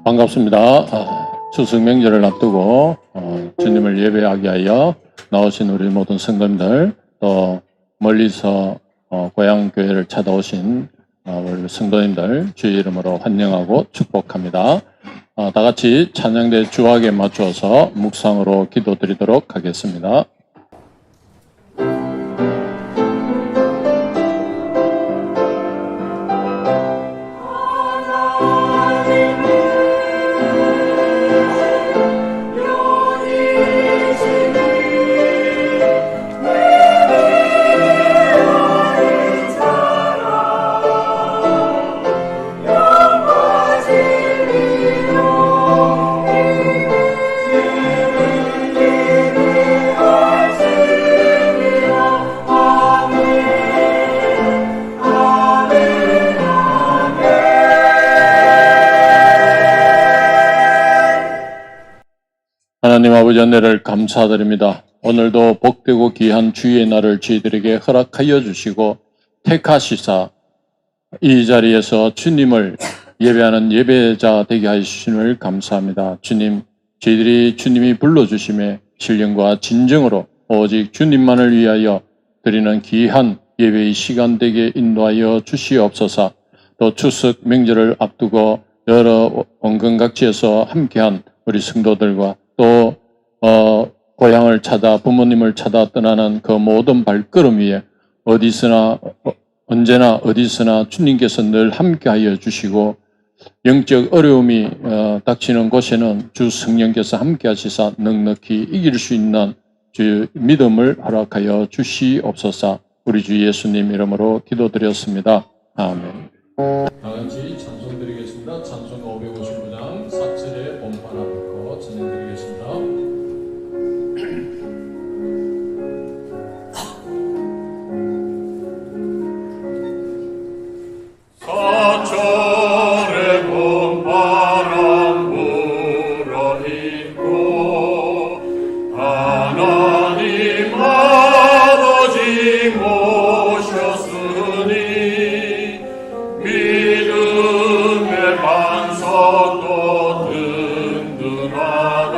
반갑습니다. 추석 명절을 앞두고 주님을 예배하기 위하여 나오신 우리 모든 성도님들, 또 멀리서 고향 교회를 찾아오신 우리 성도님들 주의 이름으로 환영하고 축복합니다. 다 같이 찬양대 주악에 맞추어서 묵상으로 기도드리도록 하겠습니다. 하나님 아버지 은혜를 감사드립니다. 오늘도 복되고 귀한 주의 날을 저희들에게 허락하여 주시고 택하시사 이 자리에서 주님을 예배하는 예배자 되게 하시심을 감사합니다. 주님, 저희들이 주님이 불러주심에 신령과 진정으로 오직 주님만을 위하여 드리는 귀한 예배의 시간 되게 인도하여 주시옵소서. 또 추석 명절을 앞두고 여러 원근각지에서 함께한 우리 성도들과 또 고향을 찾아 부모님을 찾아 떠나는 그 모든 발걸음 위에 어디서나 언제나 어디서나 주님께서 늘 함께하여 주시고 영적 어려움이 닥치는 곳에는 주 성령께서 함께하시사 넉넉히 이길 수 있는 주 믿음을 허락하여 주시옵소서. 우리 주 예수님 이름으로 기도드렸습니다. 아멘. 다같이 찬송드리겠습니다. 찬송 559장 4절의 본판 앞으로 진행드리겠습니다. 사철의 봄바람 불어있고 하나님 아버지 모셨으니 믿음의 반석도 든든하다.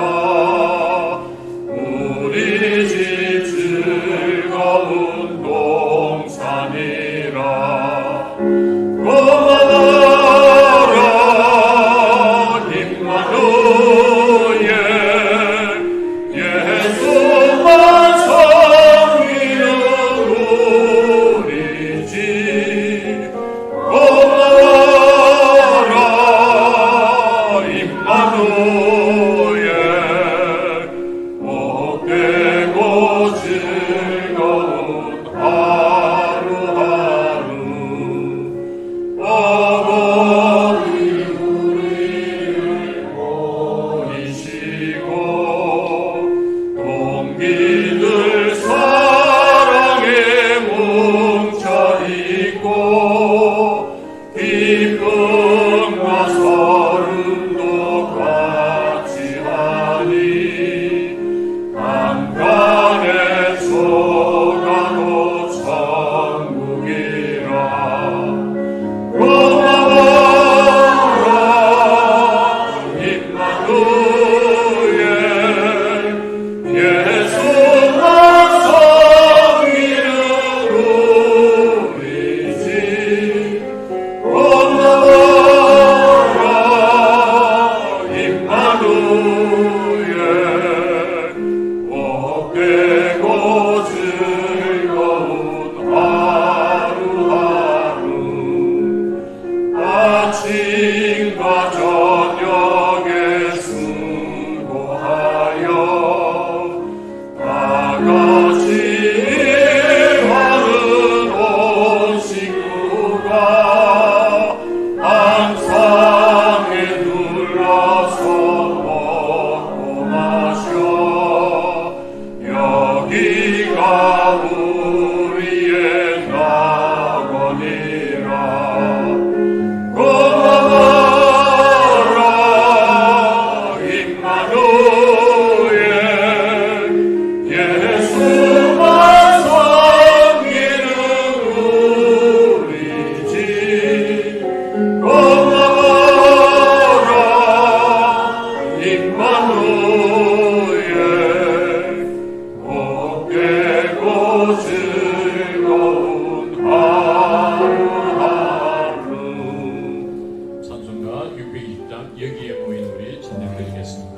620장 여기에 모인 우리 찬양드리겠습니다.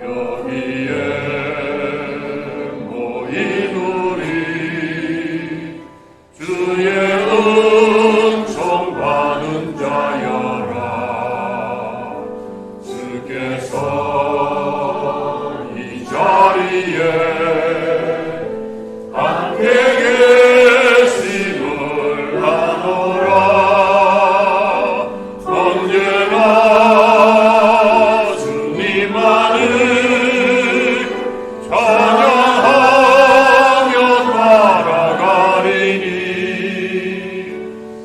여기에 모인 우리 주의 은총 받은 자여라. 주께서 이 자리에 함께 계심을 아노라. 언제나 주님만을 찬양하며 따라가리니.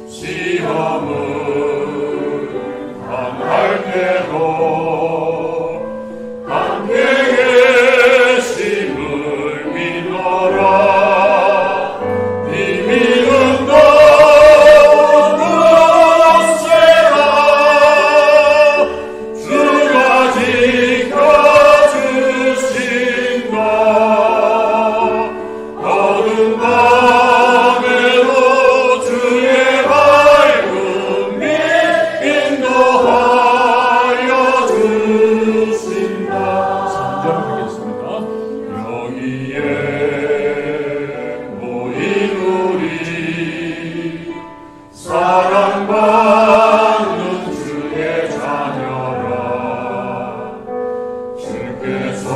시험을 당할 때도 함께 계심을 믿노라. 이 믿음도 굳세라. 주가 지켜주신다. 어두운 밤에도 주의 밝은 빛 인도하여 주신다. 3절 하겠습니다. 여기에 모인 우리 사랑받는 주의 자녀라. 주께서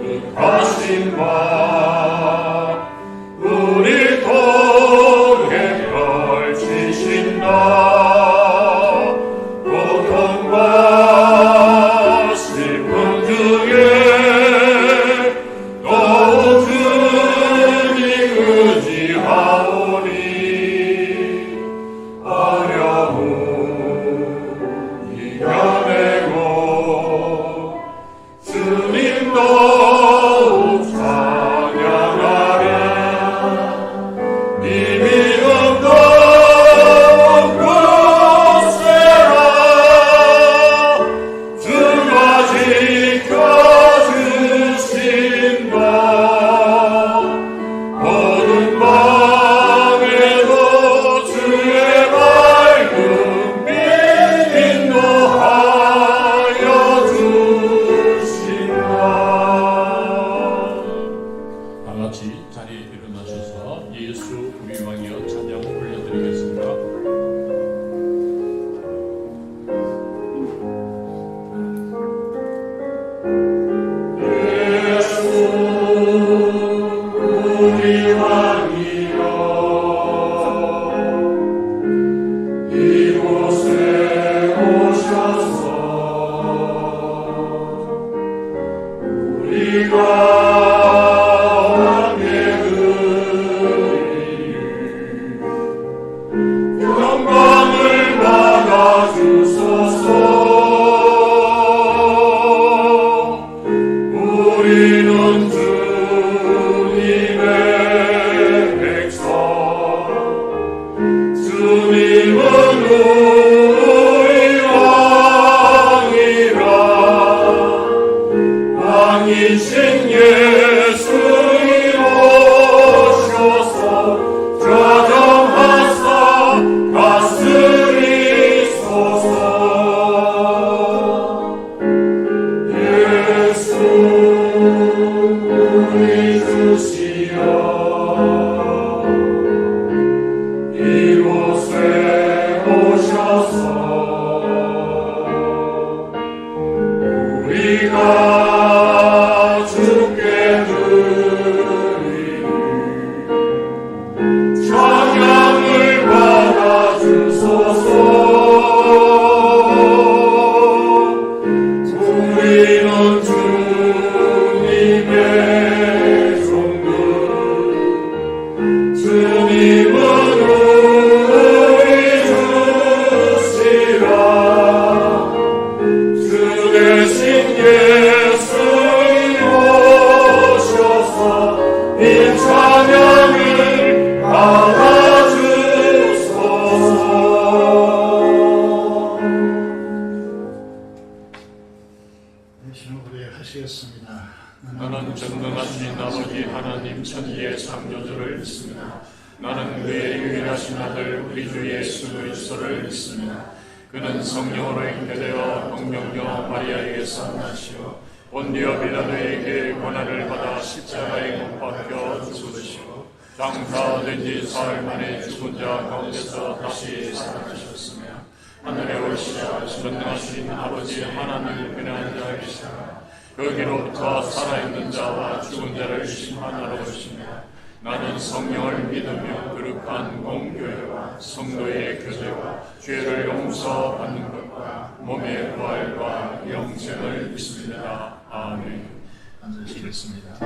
뜻하신 바 우리 통해 펼치신다. 고통과 슬픔 중에 더욱 주님 의지하오니. 어려움 이겨내고 주님 더욱 찬양하리. 이 믿음 더욱 굳세라. 주가 지켜주신다. 어두운 밤에도 주의 밝은 빛 인도하여 주신다. 다 같이 자리에 일어나셔서 예수 우리 왕이여 찬양 올려드리겠습니다. 예수 우리 왕이여 이곳에 오셔서 우리가 함께 드리니 영광을 받아주소서. 우리는 주님의 백성, 주님은 우리 왕이라. 왕이신 예수님 오셔서 좌정하사 다스리소서. 예수 우리 주시여 이곳에 오셔서 우리가 주께 드리는 찬양을 받아주소서. 우리는 주님의 종들, 주님은 우리 주시라. 주 대신 예수님 오셔서 이 찬양을 받아주소서. 신호 고백하시겠습니다. 나는 전능하신 아버지 하나님 하나님 천지의 창조주를 믿습니다. 나는 그의 유일하신 아들 우리 주 예수 그리스도를 믿습니다. 그는 성령으로 잉태되어 동정녀 마리아에게서 나시고 본디오 빌라도에게 고난을 받아 십자가에 못 박혀 죽으시고 장사된 지 사흘 만에 죽은 자 가운데서 다시 살아나셨으며 하늘에 올시자 전능하신 아버지 하나님을 변한 자이시라. 거기로부터 살아있는 자와 죽은 자를 심판하러 오시며 나는 성령을 믿으며 거룩한 공교회와 성도의 교제와 죄를 용서받는 것과 몸의 부활과 영생을 믿습니다. 아멘. 앉으시겠습니다.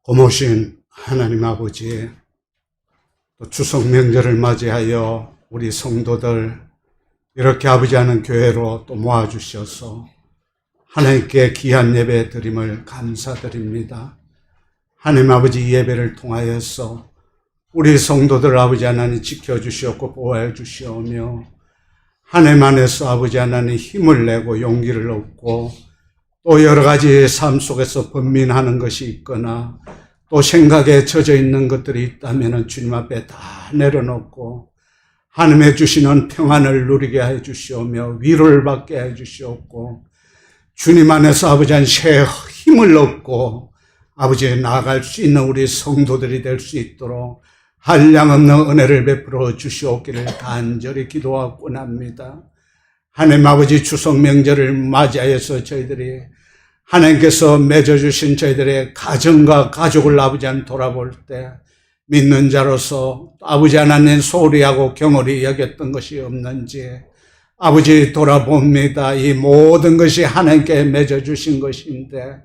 고모신 하나님 아버지, 또 추석 명절을 맞이하여 우리 성도들 이렇게 아버지 하는 교회로 또 모아주셔서 하나님께 귀한 예배 드림을 감사드립니다. 하나님 아버지 예배를 통하여서 우리 성도들 아버지 하나님 지켜주시옵고 보호해 주시오며 한 해만 안에서 아버지 하나님 힘을 내고 용기를 얻고 또 여러 가지 삶 속에서 번민하는 것이 있거나 또 생각에 젖어 있는 것들이 있다면 주님 앞에 다 내려놓고 하나님의 주시는 평안을 누리게 해 주시오며 위로를 받게 해 주시옵고 주님 안에서 아버지 한 새 힘을 얻고 아버지에 나아갈 수 있는 우리 성도들이 될 수 있도록 한량없는 은혜를 베풀어 주시옵기를 간절히 기도하고 원합니다. 하나님 아버지 추석 명절을 맞이하여서 저희들이 하나님께서 맺어주신 저희들의 가정과 가족을 아버지 한 돌아볼 때 믿는 자로서 아버지 하나님 소홀히 하고 경홀히 여겼던 것이 없는지 아버지 돌아봅니다. 이 모든 것이 하나님께 맺어주신 것인데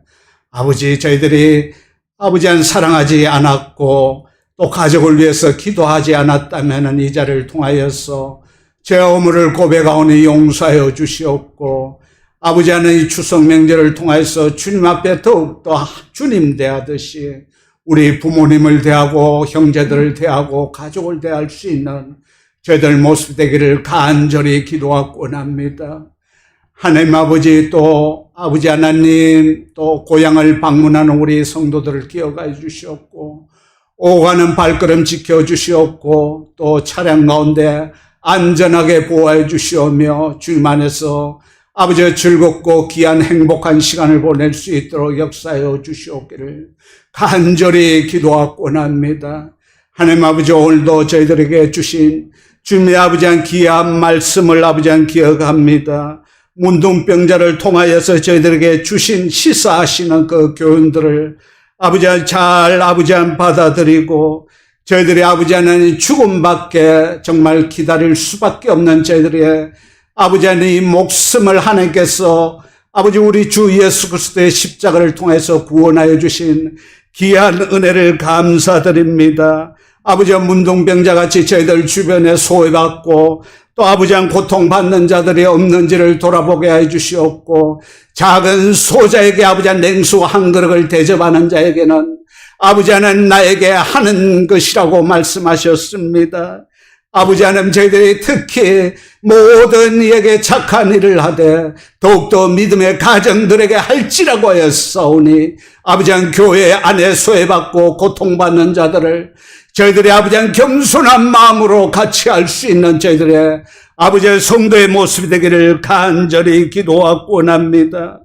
아버지 저희들이 아버지 한 사랑하지 않았고 또 가족을 위해서 기도하지 않았다면 이 자리를 통하여서 제 허물을 고백하오니 용서하여 주시옵고 아버지 하나님 이 추석 명절을 통해서 주님 앞에 더욱더 주님 대하듯이 우리 부모님을 대하고 형제들을 대하고 가족을 대할 수 있는 저희들 모습 되기를 간절히 기도하고 원합니다. 하나님 아버지 또 아버지 하나님 또 고향을 방문하는 우리 성도들을 기억해 주시옵고 오가는 발걸음 지켜주시옵고 또 차량 가운데 안전하게 보호해 주시오며 주님 안에서 아버지 즐겁고 귀한 행복한 시간을 보낼 수 있도록 역사하여 주시옵기를 간절히 기도하고 원합니다. 하나님 아버지 오늘도 저희들에게 주신 주님의 아버지 한 귀한 말씀을 아버지 한 기억합니다. 문둥병자를 통하여서 저희들에게 주신 시사하시는 그 교훈들을 아버지 잘 아버지 받아들이고 저희들이 아버지 하나님 죽음밖에 정말 기다릴 수밖에 없는 저희들의 아버지 하나님 목숨을 하나님께서 아버지 우리 주 예수 그리스도의 십자가를 통해서 구원하여 주신 귀한 은혜를 감사드립니다. 아버지 문둥병자같이 저희들 주변에 소외받고 또 아버지 한 고통받는 자들이 없는지를 돌아보게 해 주시옵고 작은 소자에게 아버지 한 냉수 한 그릇을 대접하는 자에게는 아버지 하나님 나에게 하는 것이라고 말씀하셨습니다. 아버지 하나님 저희들이 특히 모든 이에게 착한 일을 하되 더욱더 믿음의 가정들에게 할지라고 하였사오니 아버지 한 교회 안에 소외받고 고통받는 자들을 저희들이 아버지 한 겸손한 마음으로 같이 할 수 있는 저희들의 아버지의 성도의 모습이 되기를 간절히 기도하고 원합니다.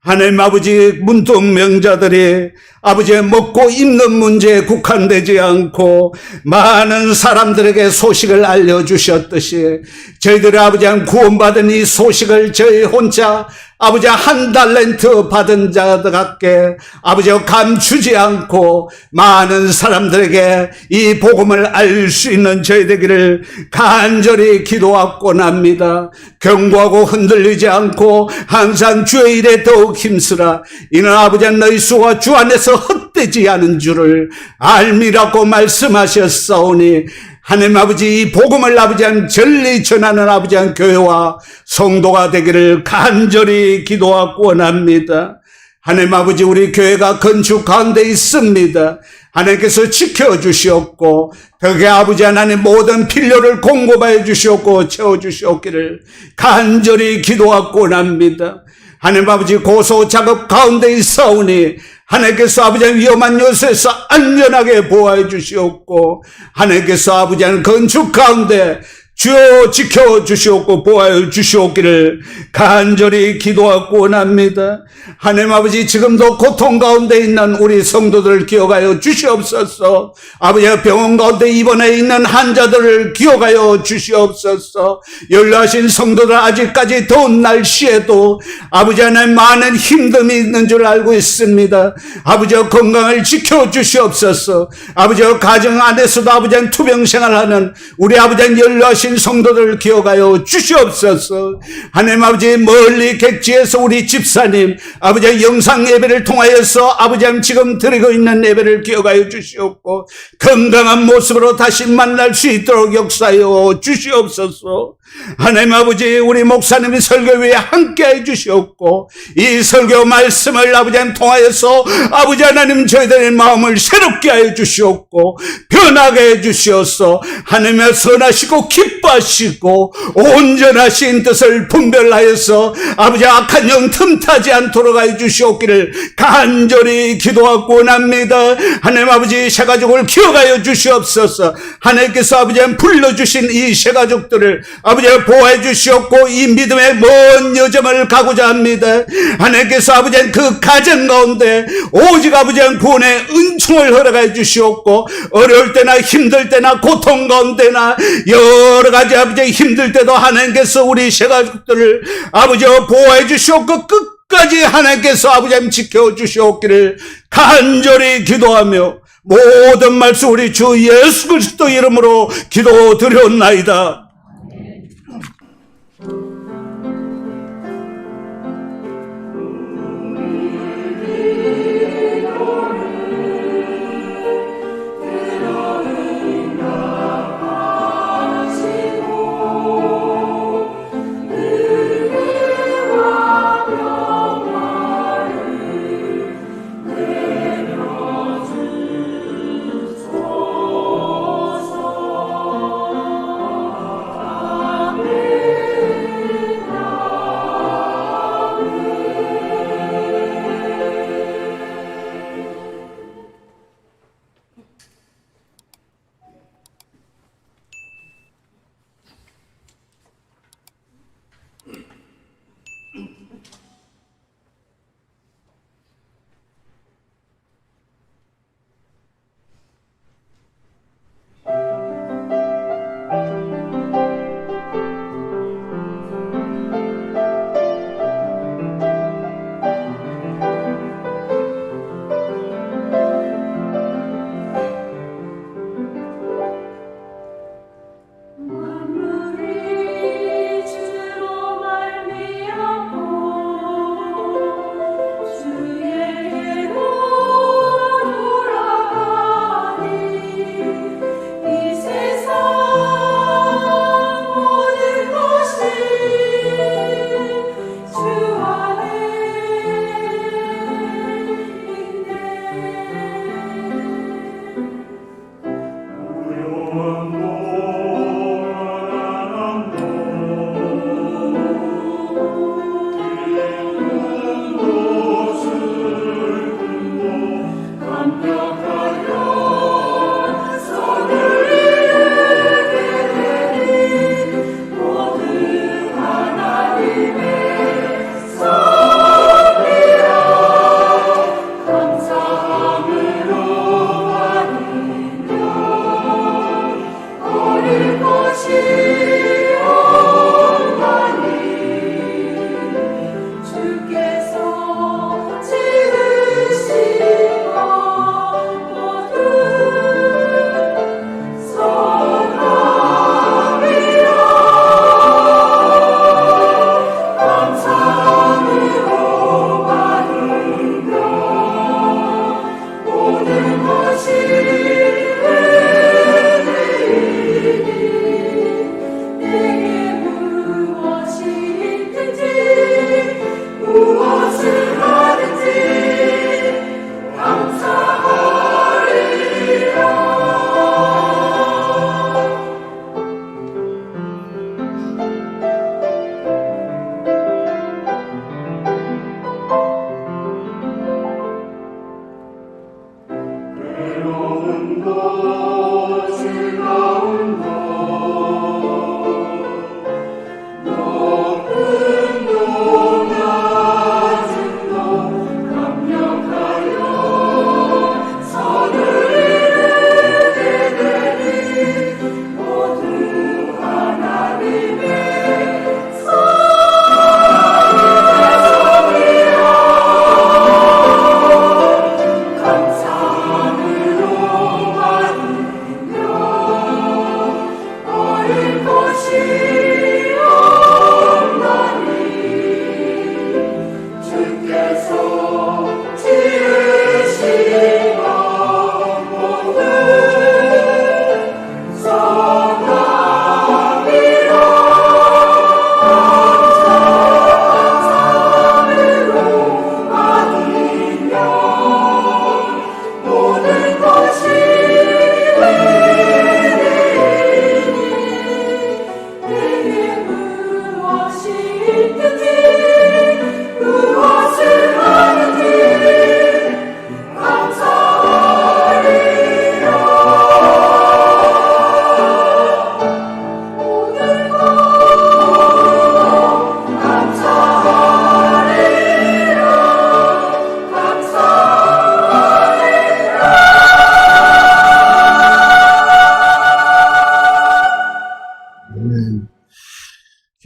하나님 아버지 문둥병자들이 아버지의 먹고 입는 문제에 국한되지 않고 많은 사람들에게 소식을 알려주셨듯이 저희들의 아버지 한 구원받은 이 소식을 저희 혼자 아버지 한 달란트 받은 자들께 아버지 감추지 않고 많은 사람들에게 이 복음을 알 수 있는 저희 되기를 간절히 기도하고 납니다. 견고하고 흔들리지 않고 항상 주의 일에 더욱 힘쓰라. 이는 아버지 너희 수가 주 안에서 헛되지 않은 줄을 알미라고 말씀하셨사오니 하나님 아버지 이 복음을 아버지 한 전리 전하는 아버지 한 교회와 성도가 되기를 간절히 기도하고 원합니다. 하나님 아버지 우리 교회가 건축 가운데 있습니다. 하나님께서 지켜주시옵고 덕에 아버지 하나님 모든 필요를 공급하여 주시옵고 채워주시옵기를 간절히 기도하고 원합니다. 하나님 아버지 고소 작업 가운데 있사오니 하나님께서 아버지 위험한 요소에서 안전하게 보호해 주시옵고 하나님께서 아버지 건축 가운데 주여 지켜주시옵고 보호해 주시옵기를 간절히 기도하고 원합니다. 하나님 아버지 지금도 고통 가운데 있는 우리 성도들을 기억하여 주시옵소서. 아버지 병원 가운데 입원해 있는 환자들을 기억하여 주시옵소서. 연로하신 성도들 아직까지 더운 날씨에도 아버지 하나님 많은 힘듦이 있는 줄 알고 있습니다. 아버지 건강을 지켜주시옵소서. 아버지 가정 안에서도 아버지 투병생활하는 우리 아버지 연로하신 성도들을 기억하여 주시옵소서. 하나님 아버지 멀리 객지에서 우리 집사님 아버지 영상 예배를 통하여서 아버지 지금 드리고 있는 예배를 기억하여 주시옵고 건강한 모습으로 다시 만날 수 있도록 역사하여 주시옵소서. 하나님 아버지, 우리 목사님이 설교위에 함께 해주시옵고, 이 설교 말씀을 아버지 하나님 통하여서 아버지 하나님 저희들의 마음을 새롭게 하여 주시옵고 변하게 해주시옵소. 하나님의 선하시고 기뻐하시고 온전하신 뜻을 분별하여서 아버지 악한 영 틈타지 않도록 하여 주시옵기를 간절히 기도하고 원합니다. 하나님 아버지, 새가족을 기억하여 주시옵소서. 하나님께서 아버지 불러주신 이 새가족들을 아버지 보호해 주시옵고 이 믿음의 먼 여정을 가고자 합니다. 하나님께서 아버지 그 가정 가운데 오직 아버지 구원의 은총을 허락해 주시옵고 어려울 때나 힘들 때나 고통 가운데나 여러 가지 아버지 힘들 때도 하나님께서 우리 새가족들을 아버지 보호해 주시옵고 끝까지 하나님께서 아버지 지켜주시옵기를 간절히 기도하며 모든 말씀 우리 주 예수 그리스도 이름으로 기도드렸나이다.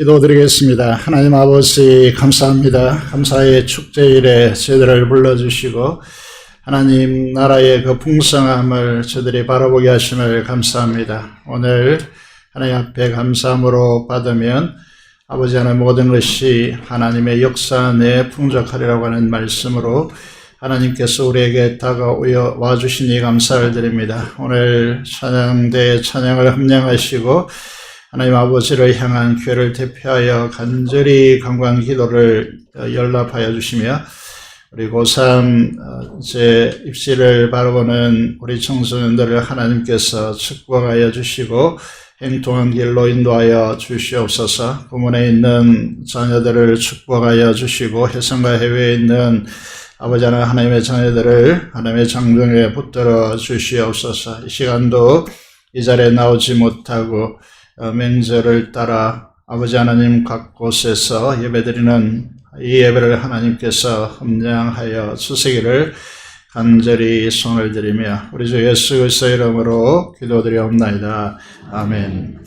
기도드리겠습니다. 하나님 아버지 감사합니다. 감사의 축제일에 저희들을 불러주시고 하나님 나라의 그 풍성함을 저들이 바라보게 하심을 감사합니다. 오늘 하나님 앞에 감사함으로 받으면 아버지 하나님 모든 것이 하나님의 역사 안에 풍족하리라고 하는 말씀으로 하나님께서 우리에게 다가오어 와주시니 감사를 드립니다. 오늘 찬양대의 찬양을 함량하시고 하나님 아버지를 향한 교회를 대표하여 간절히 간구한 기도를 연락하여 주시며 우리 고3 이제 입시를 바라보는 우리 청소년들을 하나님께서 축복하여 주시고 행통한 길로 인도하여 주시옵소서. 부문에 있는 자녀들을 축복하여 주시고 해성과 해외에 있는 아버지 하나님의 자녀들을 하나님의 장정에 붙들어 주시옵소서. 이 시간도 이 자리에 나오지 못하고 맹절을 따라 아버지 하나님 각 곳에서 예배드리는 이 예배를 하나님께서 함량하여 주시기를 간절히 손을 드리며 우리 주 예수 그리스도의 이름으로 기도드리옵나이다. 아멘.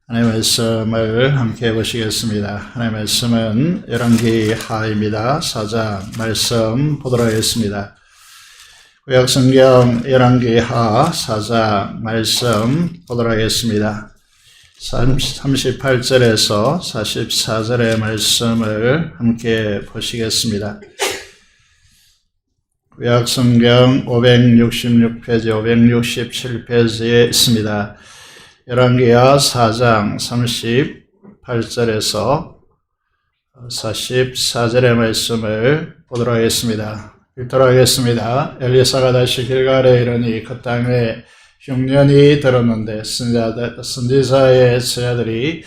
하나님의 말씀을 함께 해보시겠습니다. 하나님의 말씀은 열왕기 하입니다. 4장 말씀 보도록 하겠습니다. 구약성경 열왕기 하 4장 말씀 보도록 하겠습니다. 38절에서 44절의 말씀을 함께 보시겠습니다. 구약성경 566페이지, 567페이지에 있습니다. 열왕기하 4장 38절에서 44절의 말씀을 보도록 하겠습니다. 읽도록 하겠습니다. 엘리사가 다시 길갈에 이르니 그 땅에 흉년이 들었는데 선지자의 제자들이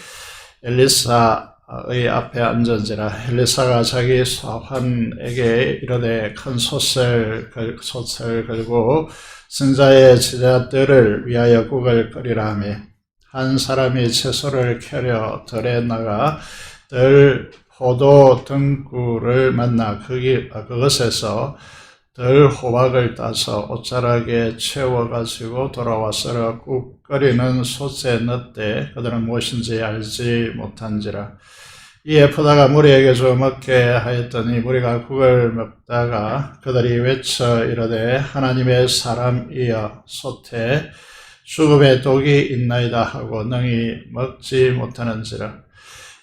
엘리사의 앞에 앉은지라. 엘리사가 자기 사환에게 이르되 큰 솥을 걸고 선지자의 제자들을 위하여 국을 끓이라 하며 한 사람이 채소를 켜려 들에 나가 들 포도 등굴을 만나 그것에서 들 호박을 따서 옷자락에 채워가지고 돌아와서 국 끓이는 솥에 넣되 그들은 무엇인지 알지 못한지라. 이에 포다가 무리에게 줘 먹게 하였더니 무리가 국을 먹다가 그들이 외쳐 이르되 하나님의 사람이여 솥에 죽음의 독이 있나이다 하고 능히 먹지 못하는지라.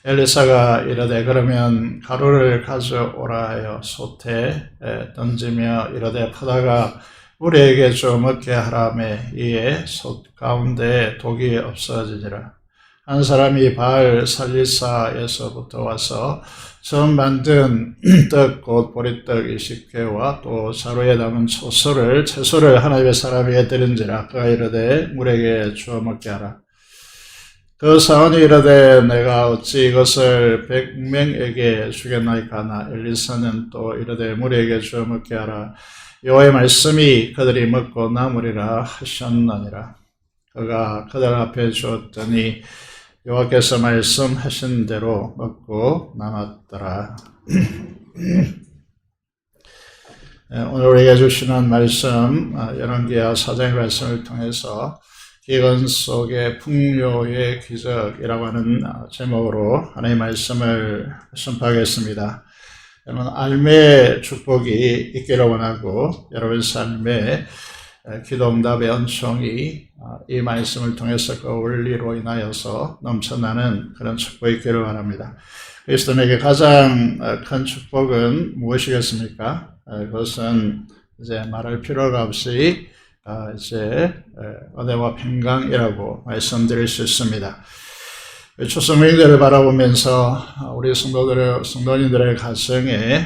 엘리사가 이르되 그러면 가루를 가져오라 하여 솥에 던지며 이르되 포다가 우리에게 좀 먹게 하라며 이에 솥 가운데 독이 없어지니라. 한 사람이 바알 살리사에서부터 와서 처음 만든 떡 곧 보리떡 20개와 또 자루에 담은 채소를 하나님의 사람에게 드린지라. 그가 이르되 물에게 주어 먹게 하라. 그 사원이 이르되 내가 어찌 이것을 100명에게 주겠나이까 하나. 엘리사는 또 이르되 무리에게 주어 먹게 하라. 여호와의 말씀이 그들이 먹고 남으리라 하셨느니라. 그가 그들 앞에 주었더니 여호와께서 말씀하신 대로 먹고 남았더라. 오늘 우리에게 주시는 말씀 열왕기하 4장의 말씀을 통해서 기근 속의 풍요의 기적이라고 하는 제목으로 하나님의 말씀을 선포하겠습니다. 여러분 삶의 축복이 있기를 원하고 여러분 삶에 기도응답의 은총이 이 말씀을 통해서 그 원리로 인하여서 넘쳐나는 그런 축복이 있기를 원합니다. 그리스도인에게 가장 큰 축복은 무엇이겠습니까? 그것은 이제 말할 필요가 없이 이제 은혜와 평강이라고 말씀드릴 수 있습니다. 초성명들을 바라보면서 우리 성도님들의 가정에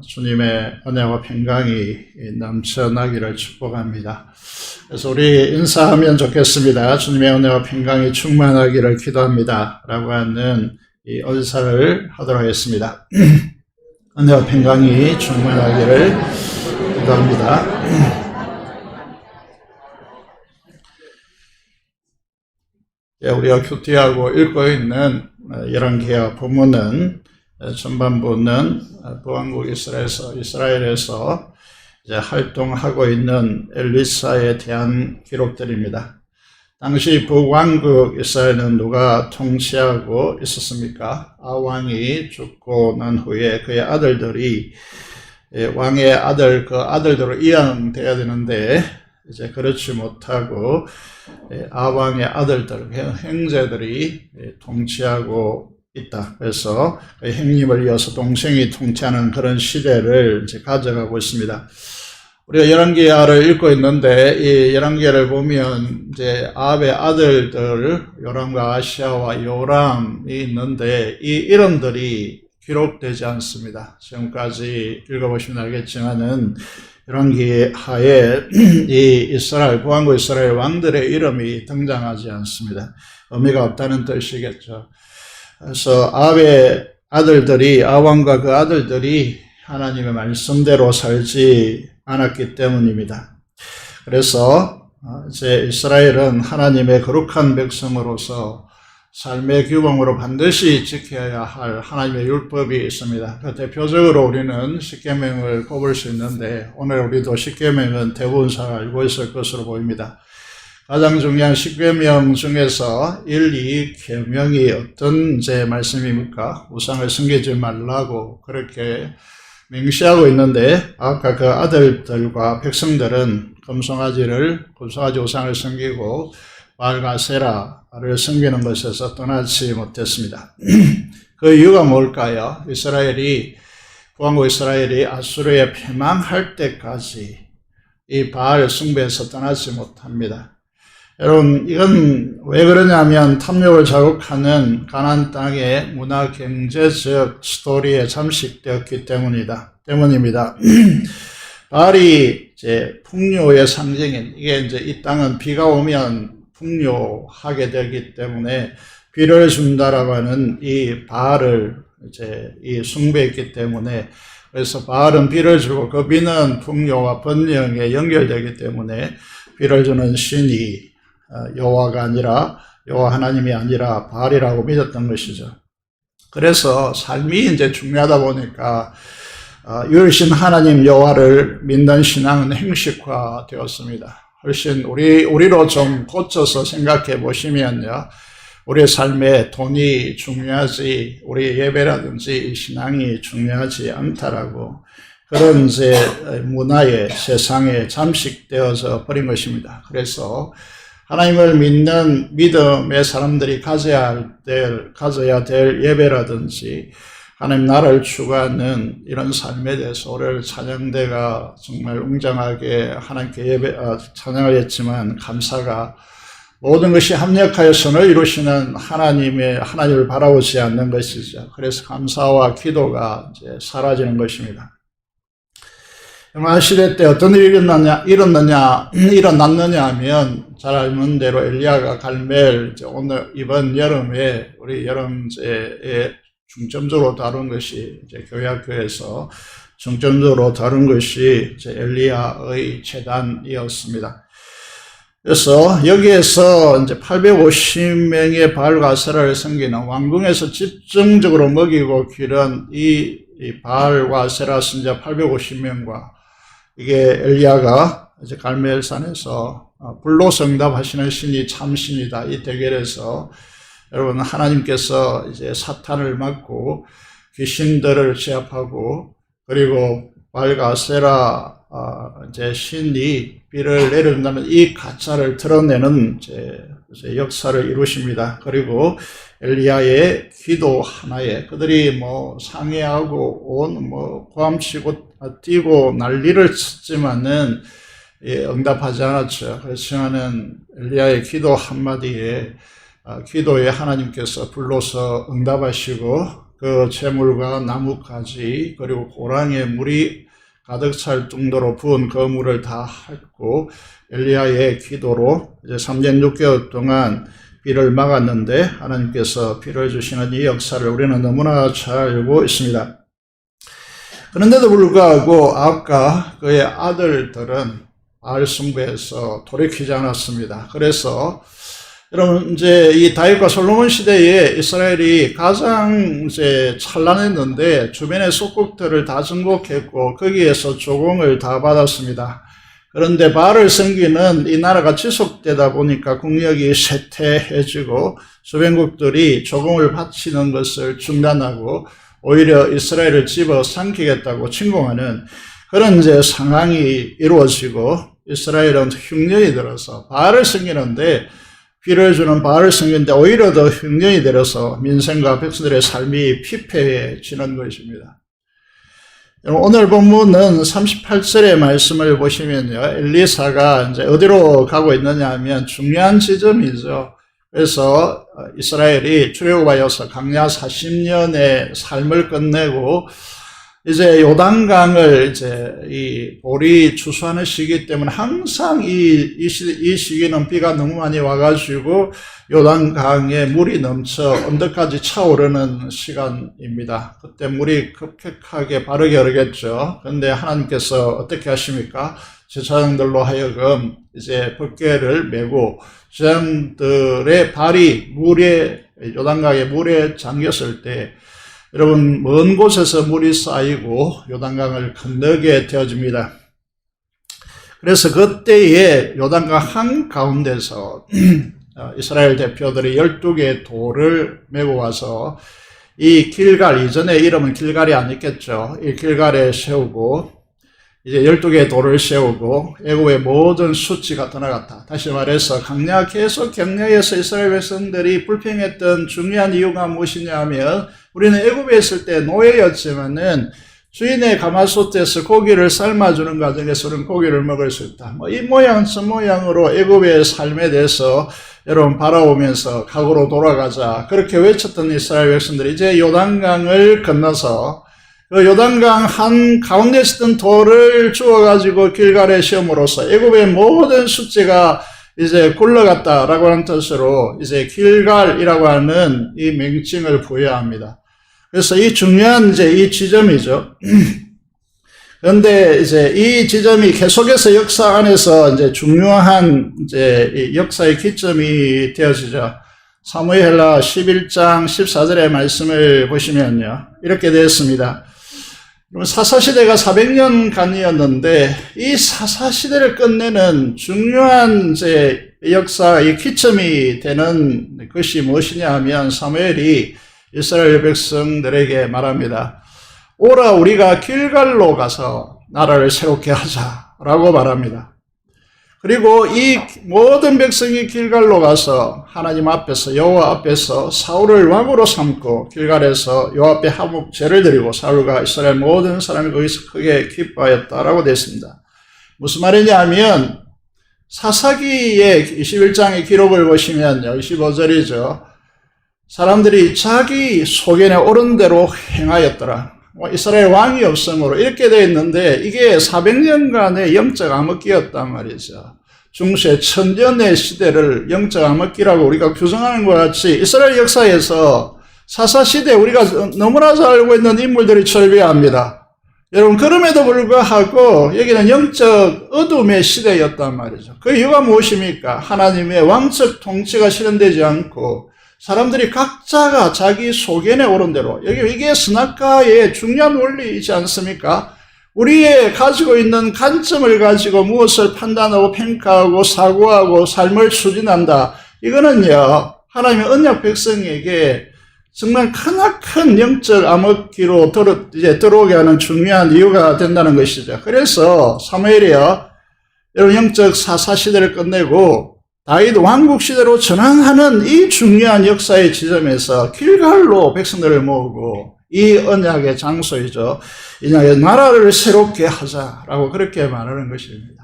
주님의 은혜와 평강이 넘쳐나기를 축복합니다. 그래서 우리 인사하면 좋겠습니다. 주님의 은혜와 평강이 충만하기를 기도합니다. 라고 하는 이 은사를 하도록 하겠습니다. 은혜와 평강이 충만하기를 기도합니다. 우리가 큐티하고 읽고 있는 열왕기하 본문은 전반부는 북왕국 이스라엘에서 이제 활동하고 있는 엘리사에 대한 기록들입니다. 당시 북왕국 이스라엘은 누가 통치하고 있었습니까? 아왕이 죽고 난 후에 그의 아들들이 왕의 아들, 그 아들들로 이양돼야 되는데 이제 그렇지 못하고 아왕의 아들들, 형제들이 통치하고 있다. 그래서 그 형님을 이어서 동생이 통치하는 그런 시대를 이제 가져가고 있습니다. 우리가 열왕기하를 읽고 있는데 이 열왕기하를 보면 이제 아합의 아들들 요람과 아시아와 요람이 있는데 이 이름들이 기록되지 않습니다. 지금까지 읽어보시면 알겠지만은 열왕기하에 이 이스라엘 북왕국 이스라엘 왕들의 이름이 등장하지 않습니다. 의미가 없다는 뜻이겠죠. 그래서 아합의 아들들이 아왕과 그 아들들이 하나님의 말씀대로 살지 않았기 때문입니다. 그래서 이제 이스라엘은 하나님의 거룩한 백성으로서 삶의 규범으로 반드시 지켜야 할 하나님의 율법이 있습니다. 그 대표적으로 우리는 십계명을 꼽을 수 있는데 오늘 우리도 십계명은 대부분 잘 알고 있을 것으로 보입니다. 가장 중요한 십계명 중에서 1, 2 계명이 어떤 이제 말씀입니까? 우상을 섬기지 말라고 그렇게 맹시하고 있는데 아까 그 아들들과 백성들은 금송아지 우상을 섬기고 바알과 세라를 섬기는 것에서 떠나지 못했습니다. 그 이유가 뭘까요? 북왕국 이스라엘이 아수르에 패망할 때까지 이 바알 숭배에서 떠나지 못합니다. 여러분, 이건 왜 그러냐면 탐욕을 자극하는 가나안 땅의 문화 경제적 스토리에 잠식되었기 때문입니다. 바알이 이제 풍요의 상징인, 이게 이제 이 땅은 비가 오면 풍요하게 되기 때문에 비를 준다라고 하는 이 바알을 이제 이 숭배했기 때문에, 그래서 바알은 비를 주고 그 비는 풍요와 번영에 연결되기 때문에 비를 주는 신이 여호와가 아니라, 여호와 하나님이 아니라 바알이라고 믿었던 것이죠. 그래서 삶이 이제 중요하다 보니까 유일신 하나님 여호와를 믿는 신앙은 행식화 되었습니다. 훨씬 우리로 좀 고쳐서 생각해 보시면요, 우리의 삶에 돈이 중요하지, 우리의 예배라든지 신앙이 중요하지 않다라고, 그런 이제 문화에, 세상에 잠식되어서 버린 것입니다. 그래서 하나님을 믿는 믿음의 사람들이 가져야 될 예배라든지 하나님 나라를 추구하는 이런 삶에 대해서 오늘 찬양대가 정말 웅장하게 하나님께 찬양을 했지만, 감사가 모든 것이 합력하여 선을 이루시는 하나님을 바라보지 않는 것이죠. 그래서 감사와 기도가 이제 사라지는 것입니다. 영화 시대 때 어떤 일이 일어났느냐 하면, 잘 아는 대로 엘리야가 갈멜, 이번 여름에 우리 여름제에 중점적으로 다룬 것이, 이제 교회학교에서 중점적으로 다룬 것이 이제 엘리야의 제단이었습니다. 그래서 여기에서 이제 850명의 바알과 아세라를 섬기는, 왕궁에서 집중적으로 먹이고 기른 이 바알과 아세라 선지자 850명과 이게 엘리야가 이제 갈멜산에서 불로서 응답하시는 신이 참신이다, 이 대결에서 여러분, 하나님께서 이제 사탄을 막고 귀신들을 제압하고, 그리고 바알과 아세라 이제 신이 비를 내려준다는 이 가짜를 드러내는 이제 역사를 이루십니다. 그리고 엘리야의 기도 하나에 그들이 상해하고 온 고함치고 뛰고 난리를 쳤지만은 응답하지 않았죠. 그렇지만은 엘리야의 기도 한마디에 기도에 하나님께서 불러서 응답하시고 그 재물과 나뭇가지 그리고 고랑에 물이 가득 찰 정도로 부은 그 물을 다 핥고 엘리야의 기도로 이제 3년 6개월 동안 비를 막았는데, 하나님께서 비를 주시는 이 역사를 우리는 너무나 잘 알고 있습니다. 그런데도 불구하고 아합과 그의 아들들은 바알 숭배에서 돌이키지 않았습니다. 그래서 여러분, 이제 이 다윗과 솔로몬 시대에 이스라엘이 가장 이제 찬란했는데 주변의 속국들을 다 정복했고 거기에서 조공을 다 받았습니다. 그런데 바알을 섬기는 이 나라가 지속되다 보니까 국력이 쇠퇴해지고 주변국들이 조공을 바치는 것을 중단하고 오히려 이스라엘을 집어삼키겠다고 침공하는 그런 이제 상황이 이루어지고 이스라엘은 흉년이 들어서 바알을 섬기는데 피를 주는 바알을 섬기는데 오히려 더 흉년이 들어서 민생과 백성들의 삶이 피폐해지는 것입니다. 오늘 본문은 38절의 말씀을 보시면요. 엘리사가 이제 어디로 가고 있느냐 하면 중요한 지점이죠. 그래서 이스라엘이 출애굽하여서 광야 40년의 삶을 끝내고 이제 요단강을 이제 이 볼이 추수하는 시기 때문에 항상 이 시기는 비가 너무 많이 와가지고 요단강에 물이 넘쳐 언덕까지 차오르는 시간입니다. 그때 물이 급격하게 바르게 흐르겠죠. 그런데 하나님께서 어떻게 하십니까? 제사장들로 하여금 이제 덮개를 메고 제사장들의 발이 요단강에 물에 잠겼을 때 여러분 먼 곳에서 물이 쌓이고 요단강을 건너게 되어집니다. 그래서 그때에 요단강 한가운데서 이스라엘 대표들이 12개의 돌을 메고 와서 이 길갈, 이전에 이름은 길갈이 아니겠죠. 이 길갈에 세우고 이제 12개의 돌을 세우고 애굽의 모든 수치가 떠나갔다. 다시 말해서 광야 계속 경내에서 이스라엘 백성들이 불평했던 중요한 이유가 무엇이냐 하면 우리는 애굽에 있을 때 노예였지만은 주인의 가마솥에서 고기를 삶아주는 과정에서 우리는 고기를 먹을 수 있다. 이 모양 저 모양으로 애굽의 삶에 대해서 여러분 바라보면서 각오로 돌아가자. 그렇게 외쳤던 이스라엘 백성들이 이제 요단강을 건너서 그 요단강 한 가운데 있었던 돌을 주워가지고 길갈에 세움으로써 애굽의 모든 숫지가 이제 굴러갔다라고 하는 뜻으로 이제 길갈이라고 하는 이 명칭을 부여합니다. 그래서 이 중요한 이제 이 지점이죠. 그런데 이제 이 지점이 계속해서 역사 안에서 이제 중요한 이제 이 역사의 기점이 되어지죠. 사무엘하 11장 14절의 말씀을 보시면요. 이렇게 되었습니다. 사사시대가 400년간이었는데 이 사사시대를 끝내는 중요한 이제 역사의 기점이 되는 것이 무엇이냐 하면 사무엘이 이스라엘 백성들에게 말합니다. 오라 우리가 길갈로 가서 나라를 새롭게 하자라고 말합니다. 그리고 이 모든 백성이 길갈로 가서 하나님 앞에서 여호와 앞에서 사울을 왕으로 삼고 길갈에서 여호와 앞에 화목제를 드리고 사울과 이스라엘 모든 사람이 거기서 크게 기뻐하였다라고 되어 있습니다. 무슨 말이냐 하면 사사기의 21장의 기록을 보시면요. 25절이죠. 사람들이 자기 소견에 옳은 대로 행하였더라. 이스라엘 왕이 없으므로 이렇게 되어 있는데 이게 400년간의 영적 암흑기였단 말이죠. 중세 천년의 시대를 영적 암흑기라고 우리가 규정하는 것 같이 이스라엘 역사에서 사사시대 우리가 너무나 잘 알고 있는 인물들이 존재합니다. 여러분 그럼에도 불구하고 여기는 영적 어둠의 시대였단 말이죠. 그 이유가 무엇입니까? 하나님의 왕적 통치가 실현되지 않고 사람들이 각자가 자기 소견에 옳은 대로 이게 선악과의 중요한 원리이지 않습니까? 우리의 가지고 있는 관점을 가지고 무엇을 판단하고 평가하고 사고하고 삶을 추진한다. 이거는요 하나님의 언약 백성에게 정말 크나큰 영적 암흑기로 이제 들어오게 하는 중요한 이유가 된다는 것이죠. 그래서 사무엘이요 여러분 영적 사사시대를 끝내고 다윗 왕국 시대로 전환하는 이 중요한 역사의 지점에서 길갈로 백성들을 모으고 이 언약의 장소이죠. 이 나라를 새롭게 하자라고 그렇게 말하는 것입니다.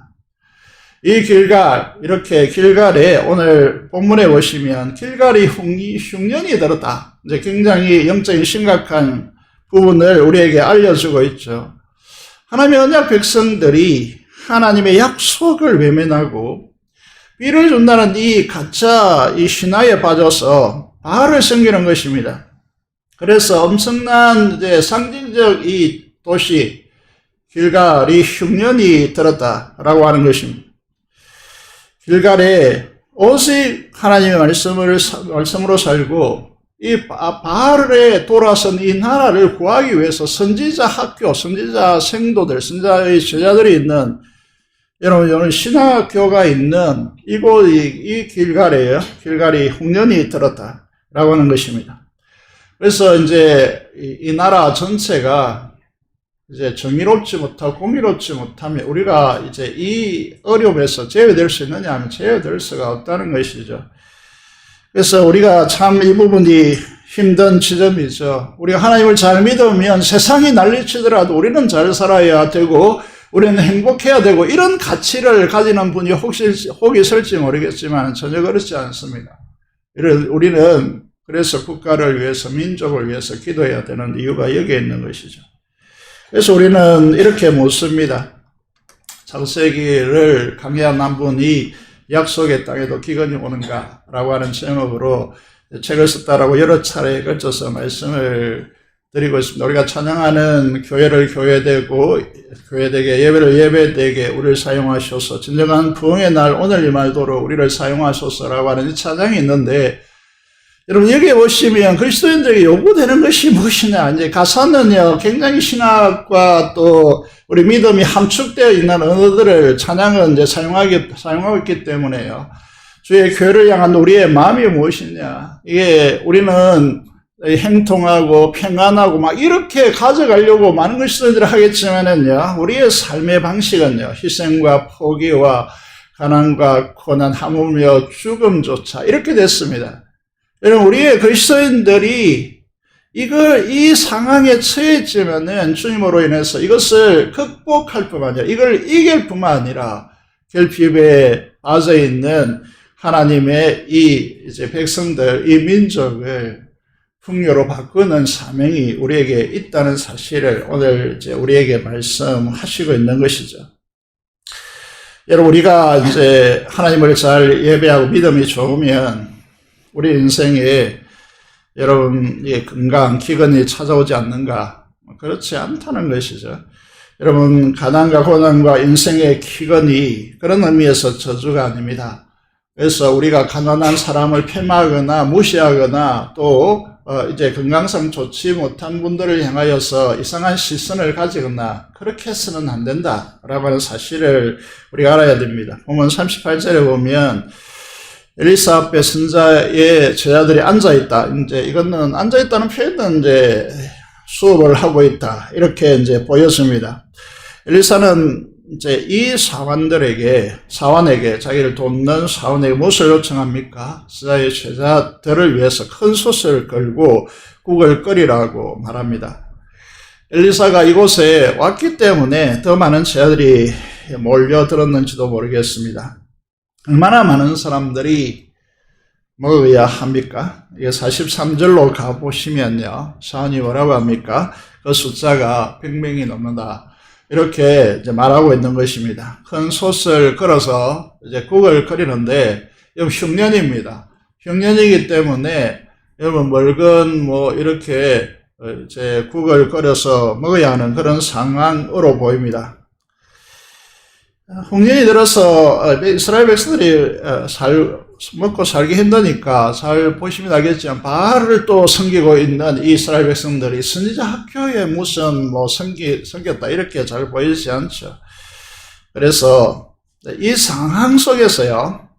이 길갈, 이렇게 길갈에 오늘 본문에 보시면 길갈이 흉년이 들었다. 이제 굉장히 영적인 심각한 부분을 우리에게 알려주고 있죠. 하나님의 언약 백성들이 하나님의 약속을 외면하고 비를 준다는 이 가짜 이 신화에 빠져서 바알을 섬기는 것입니다. 그래서 엄청난 이제 상징적 이 도시 길갈이 흉년이 들었다라고 하는 것입니다. 길갈에 오직 하나님의 말씀으로 살고 이 바알에 돌아선 이 나라를 구하기 위해서 선지자 학교, 선지자 생도들, 선지자의 제자들이 있는 여러분, 오늘 신학교가 있는 이 길갈이에요. 길갈이 흉년이 들었다라고 하는 것입니다. 그래서 이제 이 나라 전체가 이제 정의롭지 못하고 공의롭지 못하면 우리가 이제 이 어려움에서 제외될 수 있느냐 하면 제외될 수가 없다는 것이죠. 그래서 우리가 참 이 부분이 힘든 지점이죠. 우리가 하나님을 잘 믿으면 세상이 난리치더라도 우리는 잘 살아야 되고 우리는 행복해야 되고 이런 가치를 가지는 분이 혹이 있을지 모르겠지만 전혀 그렇지 않습니다. 우리는 그래서 국가를 위해서 민족을 위해서 기도해야 되는 이유가 여기에 있는 것이죠. 그래서 우리는 이렇게 묻습니다. 창세기를 강해한 분이 약속의 땅에도 기근이 오는가? 라고 하는 제목으로 책을 썼다라고 여러 차례에 걸쳐서 말씀을 드리고 있습니다. 우리가 찬양하는 교회를 교회되고 교회되게 예배를 예배되게 우리를 사용하셔서 진정한 부흥의 날 오늘 이 말도록 우리를 사용하소서라고 하는 이 찬양이 있는데 여러분 여기에 보시면 그리스도인들에게 요구되는 것이 무엇이냐 이제 가사는요 굉장히 신학과 또 우리 믿음이 함축되어 있는 언어들을 찬양은 이제 사용하고 있기 때문에요. 주의 교회를 향한 우리의 마음이 무엇이냐 이게 우리는 행통하고 평안하고 막 이렇게 가져가려고 많은 그리스도인들을 하겠지만은요 우리의 삶의 방식은요 희생과 포기와 가난과 고난 하물며 죽음조차 이렇게 됐습니다. 여러분 우리의 그리스도인들이 이 상황에 처했지만은 주님으로 인해서 이것을 극복할 뿐만 아니라 이걸 이길 뿐만 아니라 결핍에 빠져 있는 하나님의 이제 백성들, 이 민족을 풍요로 바꾸는 사명이 우리에게 있다는 사실을 오늘 이제 우리에게 말씀하시고 있는 것이죠. 여러분, 우리가 이제 하나님을 잘 예배하고 믿음이 좋으면 우리 인생에 여러분, 건강, 기근이 찾아오지 않는가? 그렇지 않다는 것이죠. 여러분, 가난과 고난과 인생의 기근이 그런 의미에서 저주가 아닙니다. 그래서 우리가 가난한 사람을 폐마하거나 무시하거나 또 이제 건강상 좋지 못한 분들을 향하여서 이상한 시선을 가지거나 그렇게 해서는 안 된다라고 하는 사실을 우리가 알아야 됩니다. 보면 38절에 보면 엘리사 앞에 선자의 제자들이 앉아있다. 이제 이거는 앉아있다는 표현은 이제 수업을 하고 있다. 이렇게 이제 보여집니다. 엘리사는 이제 이 사원에게 자기를 돕는 사원에게 무엇을 요청합니까? 스자의 제자들을 위해서 큰 솥을 걸고 국을 끓이라고 말합니다. 엘리사가 이곳에 왔기 때문에 더 많은 제자들이 몰려들었는지도 모르겠습니다. 얼마나 많은 사람들이 먹어야 합니까? 이게 43절로 가보시면요. 사원이 뭐라고 합니까? 그 숫자가 100명이 넘는다. 이렇게 이제 말하고 있는 것입니다. 큰 솥을 걸어서 이제 국을 끓이는데, 여러분 흉년입니다. 흉년이기 때문에, 여러분 멀건 이렇게 이제 국을 끓여서 먹어야 하는 그런 상황으로 보입니다. 흉년이 들어서 이스라엘 백성들이 먹고 살기 힘드니까 잘 보시면 알겠지만 바알을 또 섬기고 있는 이 이스라엘 백성들이 선지자 학교에 무슨 섬겼다 이렇게 잘 보이지 않죠. 그래서 이 상황 속에서요,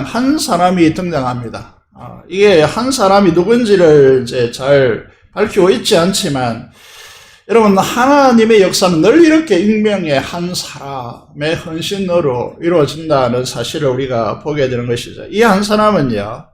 한 사람이 등장합니다. 이게 한 사람이 누군지를 이제 잘 밝히고 있지 않지만 여러분 하나님의 역사는 늘 이렇게 익명의 한 사람의 헌신으로 이루어진다는 사실을 우리가 보게 되는 것이죠. 이 한 사람은요,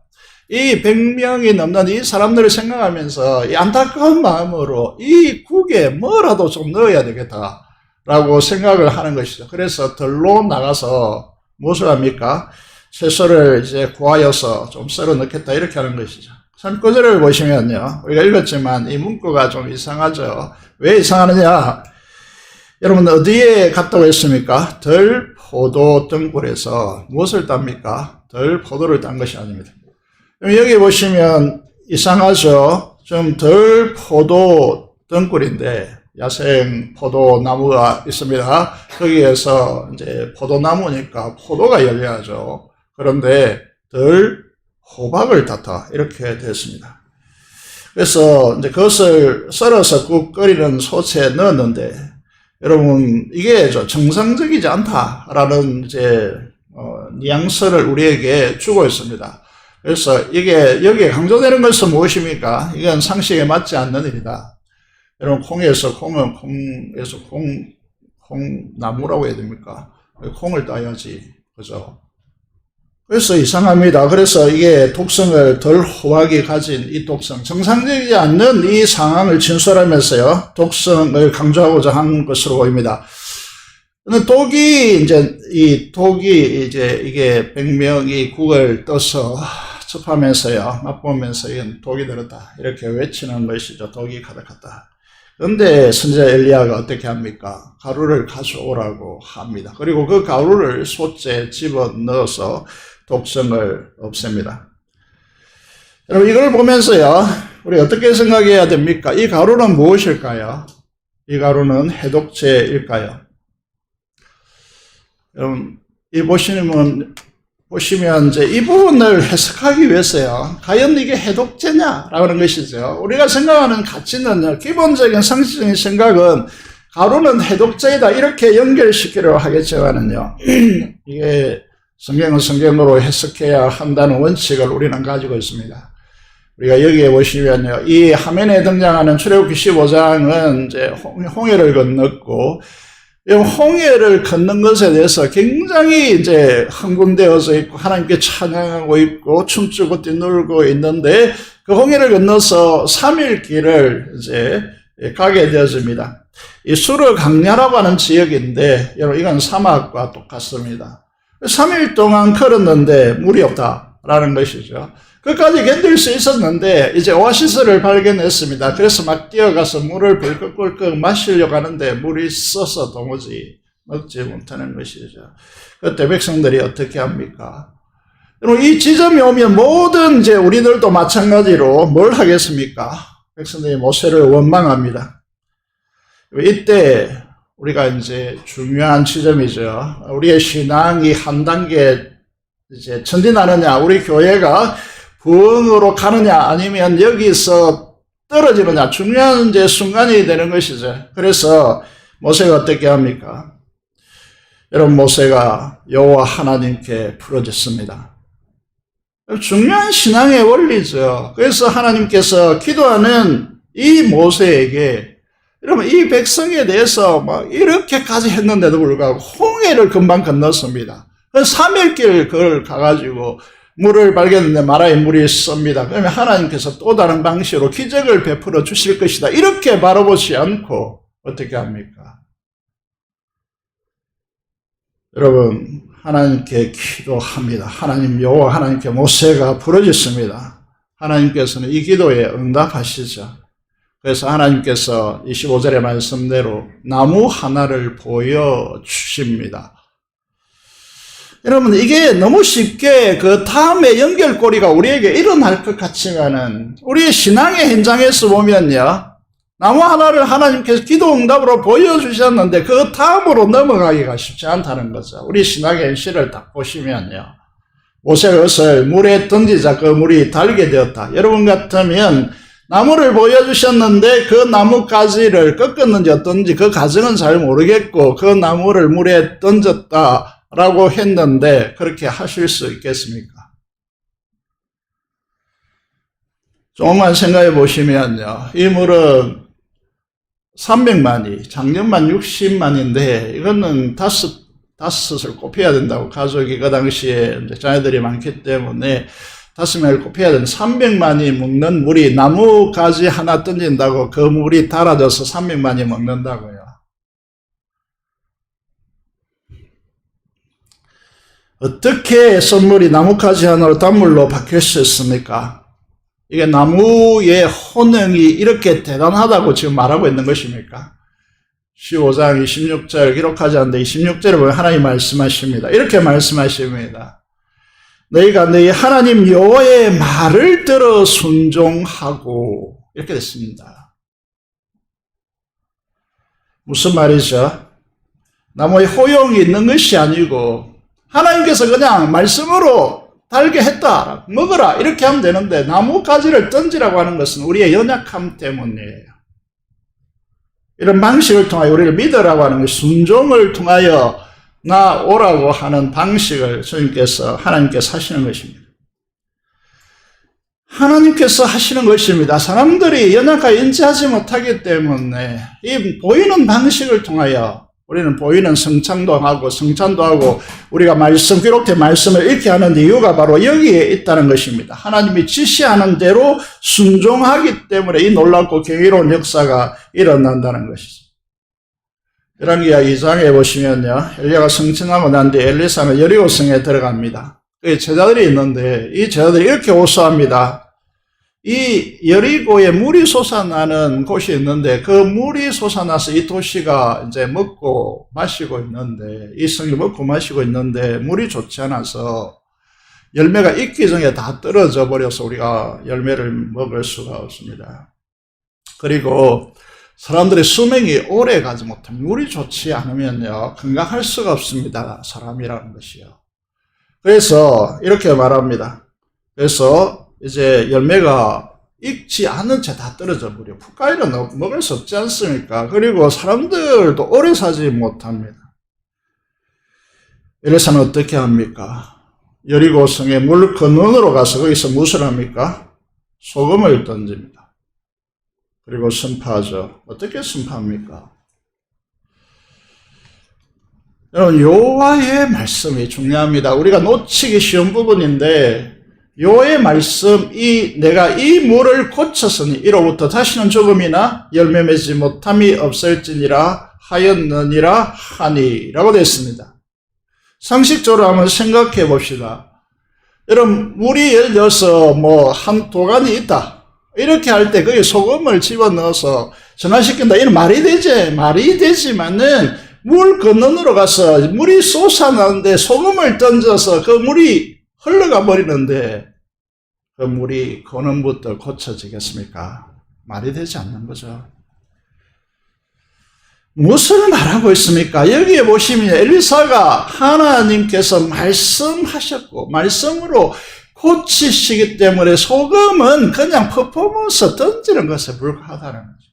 이 100명이 넘는 이 사람들을 생각하면서 이 안타까운 마음으로 이 국에 뭐라도 좀 넣어야 되겠다라고 생각을 하는 것이죠. 그래서 들로 나가서 무엇을 합니까? 채소를 이제 구하여서 좀 썰어 넣겠다 이렇게 하는 것이죠. 39절을 보시면요, 우리가 읽었지만 이 문구가 좀 이상하죠. 왜 이상하느냐? 여러분 어디에 갔다고 했습니까? 덜 포도 등굴에서 무엇을 땁니까? 덜 포도를 딴 것이 아닙니다. 여기 보시면 이상하죠? 좀 덜 포도 등굴인데 야생 포도나무가 있습니다. 거기에서 이제 포도나무니까 포도가 열려야죠. 그런데 덜 호박을 땄다 이렇게 됐습니다. 그래서 이제 그것을 썰어서 국 끓이는 솥에 넣었는데 여러분, 이게 정상적이지 않다라는 뉘앙스를 우리에게 주고 있습니다. 그래서 이게 여기에 강조되는 것은 무엇입니까? 이건 상식에 맞지 않는 일이다. 여러분, 콩에서 콩나무라고 해야 됩니까? 콩을 따야지. 그죠? 그래서 이상합니다. 그래서 이게 독성을 덜 호하게 가진 이 독성, 정상적이지 않는 이 상황을 진술하면서요, 독성을 강조하고자 한 것으로 보입니다. 독이 이게 100명이 국을 떠서 접하면서요, 맛보면서 이건 독이 들었다. 이렇게 외치는 것이죠. 독이 가득하다. 그런데 선지자 엘리야가 어떻게 합니까? 가루를 가져오라고 합니다. 그리고 그 가루를 솥에 집어넣어서 독성을 없앱니다. 여러분, 이걸 보면서요, 우리 어떻게 생각해야 됩니까? 이 가루는 무엇일까요? 이 가루는 해독제일까요? 여러분, 보시면 이 부분을 해석하기 위해서요, 과연 이게 해독제냐라는 것이죠. 우리가 생각하는 가치는요, 기본적인 상식적인 생각은 가루는 해독제이다 이렇게 연결시키려고 하겠지만은요, 이게 성경은 성경으로 해석해야 한다는 원칙을 우리는 가지고 있습니다. 우리가 여기에 보시면요, 이 화면에 등장하는 출애굽기 15장은 홍해를 건넜고, 이 홍해를 건넌 것에 대해서 굉장히 흥분되어져 있고, 하나님께 찬양하고 있고, 춤추고 뛰놀고 있는데, 그 홍해를 건너서 3일 길을 가게 되어집니다. 이 수르 강야라고 하는 지역인데, 여러분, 이건 사막과 똑같습니다. 3일 동안 걸었는데 물이 없다라는 것이죠. 끝까지 견딜 수 있었는데 이제 오아시스를 발견했습니다. 그래서 막 뛰어가서 물을 벌컥벌컥 마시려고 하는데 물이 써서 도무지 먹지 못하는 것이죠. 그때 백성들이 어떻게 합니까? 여러분, 이 지점이 오면 모든 우리들도 마찬가지로 뭘 하겠습니까? 백성들이 모세를 원망합니다. 이때 우리가 중요한 지점이죠. 우리의 신앙이 한 단계 전진하느냐, 우리 교회가 부흥으로 가느냐, 아니면 여기서 떨어지느냐, 중요한 순간이 되는 것이죠. 그래서 모세가 어떻게 합니까? 여러분, 모세가 여호와 하나님께 부르짖습니다. 중요한 신앙의 원리죠. 그래서 하나님께서 기도하는 이 모세에게, 여러분, 이 백성에 대해서 이렇게까지 했는데도 불구하고 홍해를 금방 건넜습니다. 3일길 그걸 가가지고 물을 발견했는데 마라의 물이 씁니다. 그러면 하나님께서 또 다른 방식으로 기적을 베풀어 주실 것이다. 이렇게 바라보지 않고 어떻게 합니까? 여러분, 하나님께 기도합니다. 하나님, 여호와 하나님께 모세가 부르짖습니다. 하나님께서는 이 기도에 응답하시죠. 그래서 하나님께서 25절의 말씀대로 나무 하나를 보여주십니다. 여러분, 이게 너무 쉽게 그 다음에 연결고리가 우리에게 일어날 것 같지만은, 우리의 신앙의 현장에서 보면요, 나무 하나를 하나님께서 기도 응답으로 보여주셨는데 그 다음으로 넘어가기가 쉽지 않다는 거죠. 우리 신앙의 현실을 딱 보시면요, 모세것을 물에 던지자 그 물이 달게 되었다. 여러분 같으면 나무를 보여주셨는데 그 나뭇가지를 꺾었는지 어떤지 그 과정은 잘 모르겠고, 그 나무를 물에 던졌다라고 했는데 그렇게 하실 수 있겠습니까? 조금만 생각해 보시면요, 이 물은 300만이, 작년만 60만인데 이거는 다섯을 꼽혀야 된다고, 가족이 그 당시에 자녀들이 많기 때문에 5명을 꼽혀야 되는 300만이 먹는 물이, 나무 가지 하나 던진다고 그 물이 달아져서 300만이 먹는다고요. 어떻게 선물이 나무가지 하나로 단물로 바뀔 수 있습니까? 이게 나무의 혼능이 이렇게 대단하다고 지금 말하고 있는 것입니까? 15장 26절 기록하지 않는데 26절에 보면 하나님 말씀하십니다. 이렇게 말씀하십니다. 너희가 너희 하나님 여호와의 말을 들어 순종하고, 이렇게 됐습니다. 무슨 말이죠? 나무에 호용이 있는 것이 아니고 하나님께서 그냥 말씀으로 달게 했다, 먹어라 이렇게 하면 되는데, 나뭇가지를 던지라고 하는 것은 우리의 연약함 때문이에요. 이런 방식을 통하여 우리를 믿으라고 하는 것, 순종을 통하여 나 오라고 하는 방식을 하나님께서 하시는 것입니다. 하나님께서 하시는 것입니다. 사람들이 연약하게 인지하지 못하기 때문에 이 보이는 방식을 통하여 우리는 보이는 성찬도 하고 성찬도 하고 우리가 기록된 말씀을 읽게 하는 이유가 바로 여기에 있다는 것입니다. 하나님이 지시하는 대로 순종하기 때문에 이 놀랍고 경이로운 역사가 일어난다는 것이죠. 열왕기하 2장에 보시면요, 엘리야가 성천하고 난 뒤에 엘리사는 여리고성에 들어갑니다. 그 제자들이 있는데 이 제자들이 이렇게 호소합니다. 이 여리고에 물이 솟아나는 곳이 있는데 그 물이 솟아나서 이 도시가 이제 먹고 마시고 있는데 이 성이 먹고 마시고 있는데 물이 좋지 않아서 열매가 익기 전에 다 떨어져 버려서 우리가 열매를 먹을 수가 없습니다. 그리고 사람들의 수명이 오래 가지 못합니다. 물이 좋지 않으면요 건강할 수가 없습니다. 사람이라는 것이요. 그래서 이렇게 말합니다. 그래서 이제 열매가 익지 않은 채 다 떨어져 버려. 풋가위로 먹을 수 없지 않습니까? 그리고 사람들도 오래 사지 못합니다. 엘리사는 어떻게 합니까? 여리고성의 물 근원으로 가서 거기서 무엇을 합니까? 소금을 던집니다. 그리고 선포하죠. 어떻게 선포합니까? 여러분, 여호와의 말씀이 중요합니다. 우리가 놓치기 쉬운 부분인데 여호와의 말씀, 내가 이 물을 고쳤으니 이로부터 다시는 죽음이나 열매 맺지 못함이 없을지니라 하였느니라 하니라고 됐습니다. 상식적으로 한번 생각해 봅시다. 여러분, 물이 예를 들어서 한 도간이 있다. 이렇게 할 때 거기에 소금을 집어넣어서 전화시킨다. 이는 말이 되지만은 물 근원으로 가서 물이 솟아나는데 소금을 던져서 그 물이 흘러가 버리는데 그 물이 근원부터 고쳐지겠습니까? 말이 되지 않는 거죠. 무엇을 말하고 있습니까? 여기에 보시면 엘리사가 하나님께서 말씀하셨고 말씀으로 고치시기 때문에 소금은 그냥 퍼포먼스 던지는 것에 불과하다는 거죠.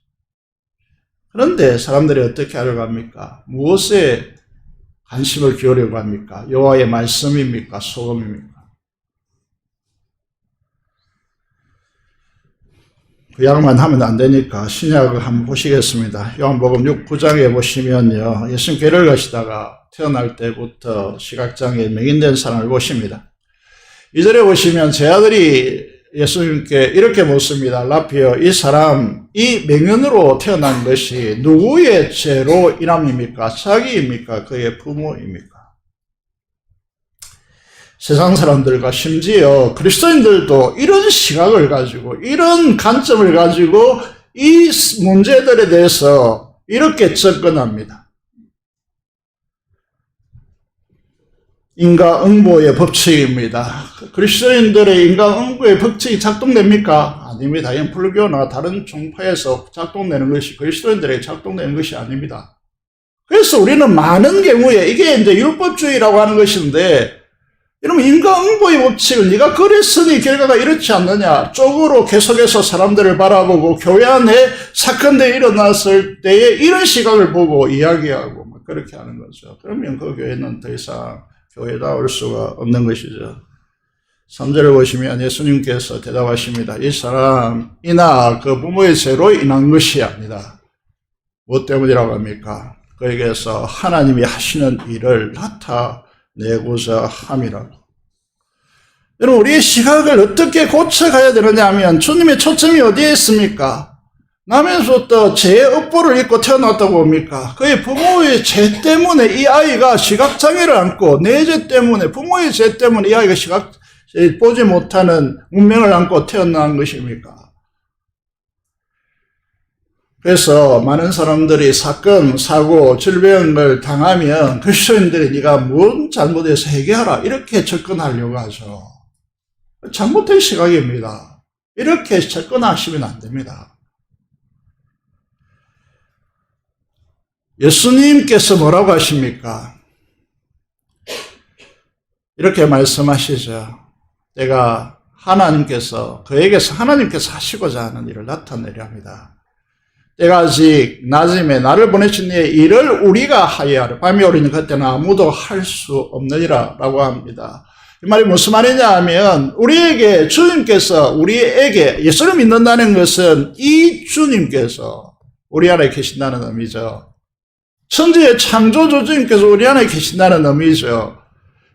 그런데 사람들이 어떻게 하려고 합니까? 무엇에 관심을 기울이려고 합니까? 여호와의 말씀입니까? 소금입니까? 그 양만 하면 안 되니까 신약을 한번 보시겠습니다. 요한복음 9장에 보시면요, 예수님 궤를 가시다가 태어날 때부터 시각장애 맹인된 사람을 보십니다. 2절에 보시면 제 아들이 예수님께 이렇게 묻습니다. 라피어, 이 사람, 이 맹인으로 태어난 것이 누구의 죄로 인함입니까? 자기입니까? 그의 부모입니까? 세상 사람들과 심지어 그리스도인들도 이런 시각을 가지고 이런 관점을 가지고 이 문제들에 대해서 이렇게 접근합니다. 인과응보의 법칙입니다. 그리스도인들의 인과응보의 법칙이 작동됩니까? 아닙니다. 이건 불교나 다른 종파에서 작동되는 것이 그리스도인들에게 작동되는 것이 아닙니다. 그래서 우리는 많은 경우에 이게 이제 율법주의라고 하는 것인데, 여러분, 인과응보의 법칙을 네가 그랬으니 결과가 이렇지 않느냐, 쪽으로 계속해서 사람들을 바라보고 교회 안에 사건들이 일어났을 때에 이런 시각을 보고 이야기하고 그렇게 하는 거죠. 그러면 그 교회는 더 이상 교회다울 수가 없는 것이죠. 3절을 보시면 예수님께서 대답하십니다. 이 사람이나 그 부모의 죄로 인한 것이 아니다. 무엇 때문이라고 합니까? 그에게서 하나님이 하시는 일을 나타내고자 함이라고. 여러분, 우리의 시각을 어떻게 고쳐가야 되느냐 하면 주님의 초점이 어디에 있습니까? 남에서부터 죄의 업보를 입고 태어났다고 봅니까? 그의 부모의 죄 때문에 이 아이가 시각장애를 안고, 내 죄 때문에, 부모의 죄 때문에 이 아이가 보지 못하는 운명을 안고 태어난 것입니까? 그래서 많은 사람들이 사건, 사고, 질병을 당하면 그리스도인들이 네가 뭔 잘못해서 회개하라 이렇게 접근하려고 하죠. 잘못된 시각입니다. 이렇게 접근하시면 안 됩니다. 예수님께서 뭐라고 하십니까? 이렇게 말씀하시죠. 그에게서 하나님께서 하시고자 하는 일을 나타내려 합니다. 때가 아직 낮음에 나를 보내신 이의 일을 우리가 하여야 하라. 밤이 오리니 그때는 아무도 할 수 없느니라 라고 합니다. 이 말이 무슨 말이냐 하면 우리에게 주님께서 우리에게 예수를 믿는다는 것은 이 주님께서 우리 안에 계신다는 의미죠. 천지의 창조주 주님께서 우리 안에 계신다는 의미죠.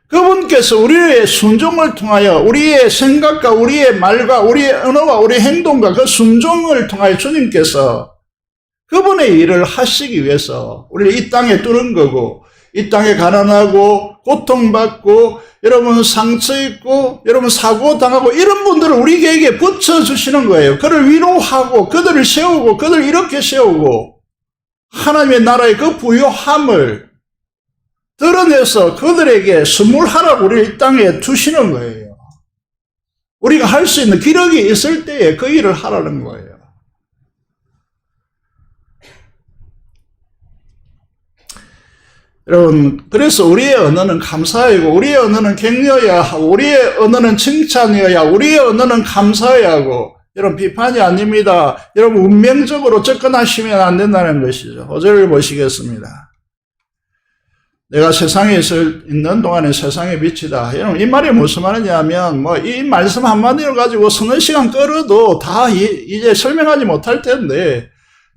그분께서 우리의 순종을 통하여 우리의 생각과 우리의 말과 우리의 언어와 우리의 행동과 그 순종을 통하여 주님께서 그분의 일을 하시기 위해서 우리를 이 땅에 두는 거고, 이 땅에 가난하고 고통받고 여러분 상처 있고 여러분 사고 당하고 이런 분들을 우리에게 붙여주시는 거예요. 그를 위로하고 그들을 세우고 그들을 이렇게 세우고 하나님의 나라의 그 부요함을 드러내서 그들에게 선물하라고 우리를 이 땅에 두시는 거예요. 우리가 할 수 있는 기력이 있을 때에 그 일을 하라는 거예요. 여러분, 그래서 우리의 언어는 감사이고 우리의 언어는 격려해야 하고 우리의 언어는 칭찬이어야 하고 우리의 언어는 감사해야 하고 여러분 비판이 아닙니다. 여러분 운명적으로 접근하시면 안 된다는 것이죠. 5절을 보시겠습니다. 내가 세상에 있는 동안에 세상의 빛이다. 여러분 이 말이 무슨 말이냐면 이 말씀 한마디를 가지고 서너 시간 끌어도 다 이제 설명하지 못할 텐데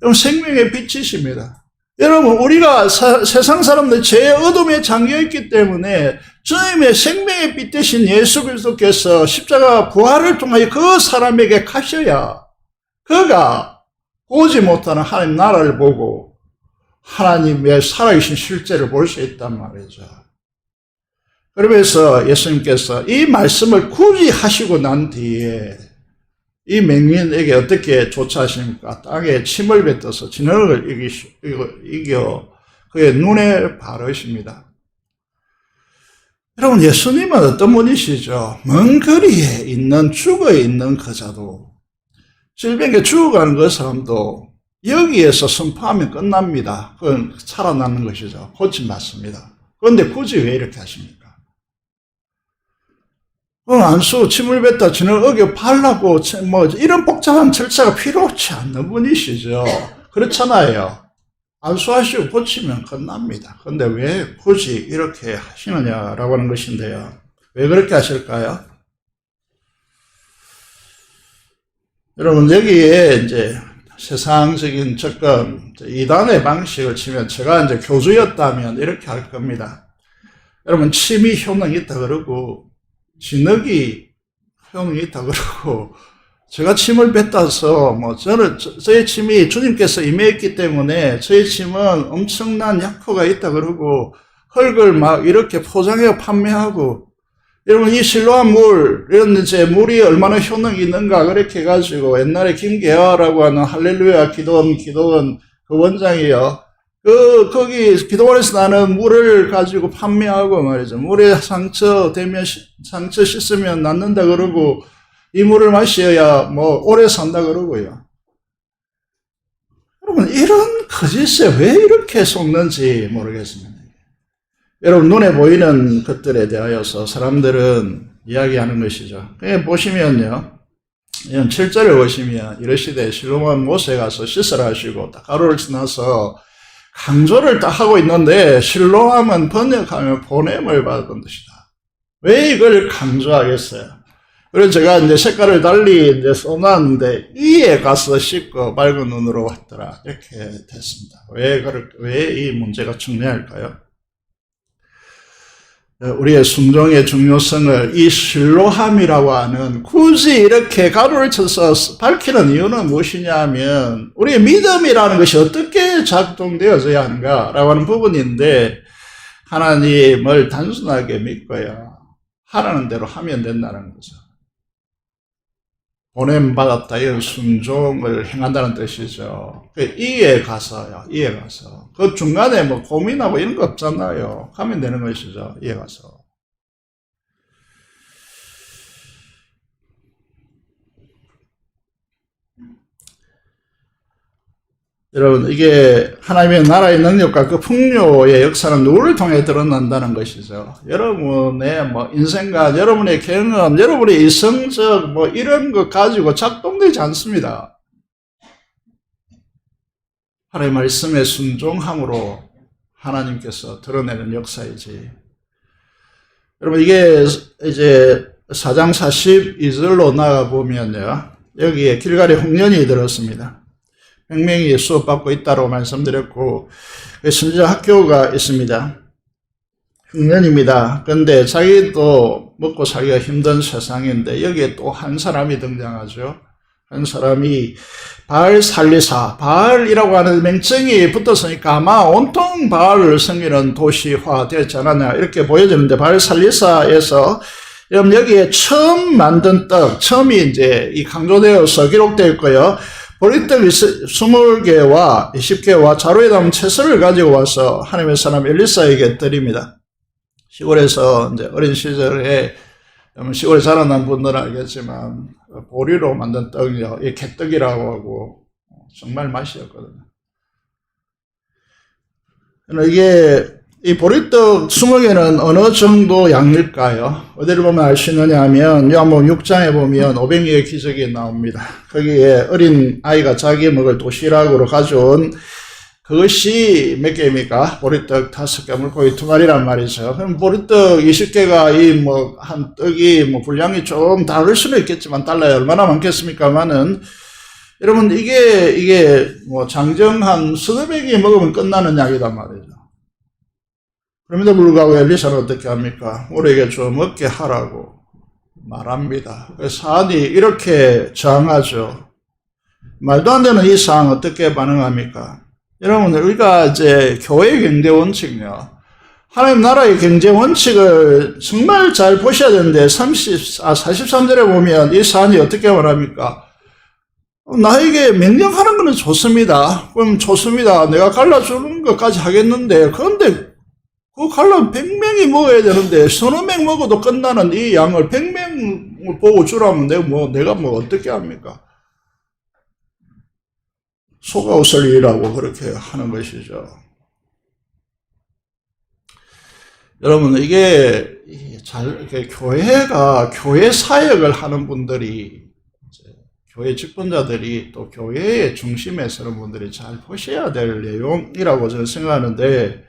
여러분 생명의 빛이십니다. 여러분 우리가 세상 사람들 죄의 어둠에 잠겨있기 때문에 주님의 생명의 빛 대신 예수 그리스도께서 십자가 부활을 통하여 그 사람에게 가셔야 그가 보지 못하는 하나님 나라를 보고 하나님의 살아계신 실제를 볼 수 있단 말이죠. 그러면서 예수님께서 이 말씀을 굳이 하시고 난 뒤에 이 맹인에게 어떻게 조차하십니까? 땅에 침을 뱉어서 진흙을 이겨 그의 눈에 바르십니다. 여러분 예수님은 어떤 분이시죠? 먼 거리에 있는 죽어있는 그 자도 질병에 죽어가는 그 사람도 여기에서 선포하면 끝납니다. 그건 살아나는 것이죠. 고침받습니다. 그런데 굳이 왜 이렇게 하십니까? 안수, 침을 뱉다, 진을 어겨 발라고, 이런 복잡한 절차가 필요치 않는 분이시죠. 그렇잖아요. 안수하시고 고치면 끝납니다. 그런데 왜 굳이 이렇게 하시느냐라고 하는 것인데요. 왜 그렇게 하실까요? 여러분, 여기에 이제 세상적인 접근, 이단의 방식을 치면 제가 이제 교주였다면 이렇게 할 겁니다. 여러분, 침이 효능이 있다 그러고, 진흙이 효능이 있다 그러고, 제가 침을 뱉어서, 저의 침이 주님께서 임했기 때문에 저의 침은 엄청난 약효가 있다 그러고, 흙을 막 이렇게 포장해서 판매하고, 여러분, 이 실로암 물, 이런 이제 물이 얼마나 효능이 있는가, 그렇게 해가지고, 옛날에 김계화라고 하는 할렐루야 기도원 그 원장이요. 거기 기도원에서 나는 물을 가지고 판매하고 말이죠. 물에 상처 씻으면 낫는다 그러고, 이 물을 마셔야 오래 산다 그러고요. 여러분, 이런 거짓에 왜 이렇게 속는지 모르겠습니다. 여러분, 눈에 보이는 것들에 대하여서 사람들은 이야기하는 것이죠. 그냥 보시면요. 7절을 보시면 이러시되 실로암 못에 가서 씻으라 하시고 딱 가루를 지나서 강조를 딱 하고 있는데 실로암은 번역하면 보냄을 받은 뜻이다. 왜 이걸 강조하겠어요? 그래서 제가 이제 색깔을 달리 이제 써놨는데 이에 가서 씻고 맑은 눈으로 왔더라. 이렇게 됐습니다. 왜 이 문제가 중요할까요? 우리의 순종의 중요성을 이 실로함이라고 하는 굳이 이렇게 가루를 쳐서 밝히는 이유는 무엇이냐 하면 우리의 믿음이라는 것이 어떻게 작동되어져야 하는가라고 하는 부분인데 하나님을 단순하게 믿고요. 하라는 대로 하면 된다는 거죠. 보냄받았다 이런 순종을 행한다는 뜻이죠. 이에 가서요. 이에 가서. 그 중간에 고민하고 이런 거 없잖아요. 하면 되는 것이죠. 이에 가서. 여러분, 이게 하나님의 나라의 능력과 그 풍요의 역사는 누구를 통해 드러난다는 것이죠. 여러분의 인생관, 여러분의 경험, 여러분의 이성적 이런 것 가지고 작동되지 않습니다. 하나님의 말씀에 순종함으로 하나님께서 드러내는 역사이지. 여러분, 이게 이제 4장 42절로 나가보면요, 여기에 길갈에 흉년이 들었습니다. 100명이 수업받고 있다고 말씀드렸고, 선지자 학교가 있습니다. 흉년입니다. 그런데 자기도 먹고 살기가 힘든 세상인데 여기에 또 한 사람이 등장하죠. 한 사람이 바알 살리사, 바알이라고 하는 명칭이 붙었으니까 아마 온통 바알을 섬기는 도시화 되지 않았냐 이렇게 보여지는데, 바알 살리사에서 여러분 여기에 처음 만든 떡, 처음이 이제 이 강조되어서 기록되어 있고요. 보리떡 20개와 20개와 자루에 담은 채소를 가지고 와서 하나님의 사람 엘리사에게 드립니다. 시골에서 이제 어린 시절에 시골에 자라난 분들은 알겠지만 보리로 만든 떡이요, 이 개떡이라고 하고 정말 맛이었거든요. 이게 이 보리떡 20개는 어느 정도 양일까요? 어디를 보면 알 수 있느냐 하면 요한복음 6장에 보면 500여의 기적이 나옵니다. 거기에 어린 아이가 자기 먹을 도시락으로 가져온 그것이 몇 개입니까? 보리떡 5개, 물고기 2마리란 말이죠. 그럼 보리떡 20개가 한 떡이 분량이 좀 다를 수는 있겠지만 달라요. 얼마나 많겠습니까만은, 여러분, 이게 장정 한 300이 먹으면 끝나는 양이단 말이죠. 그럼에도 불구하고 엘리사는 어떻게 합니까? 우리에게 좀 먹게 하라고 말합니다. 사안이 이렇게 저항하죠. 말도 안 되는 이 상황 어떻게 반응합니까? 여러분, 우리가 이제 교회의 경제 원칙이요, 하나님 나라의 경제 원칙을 정말 잘 보셔야 되는데 43절에 보면 이 사안이 어떻게 말합니까? 나에게 명령하는 것은 좋습니다. 그럼 좋습니다. 내가 갈라주는 것까지 하겠는데, 그런데 그거 갈라 100명이 먹어야 되는데 서너 명 먹어도 끝나는 이 양을 100명을 보고 주라면 내가 어떻게 합니까? 속아 웃을 일이라고 그렇게 하는 것이죠. 여러분, 이게 교회 사역을 하는 분들이, 교회 직분자들이 또 교회의 중심에 서는 분들이 잘 보셔야 될 내용이라고 저는 생각하는데,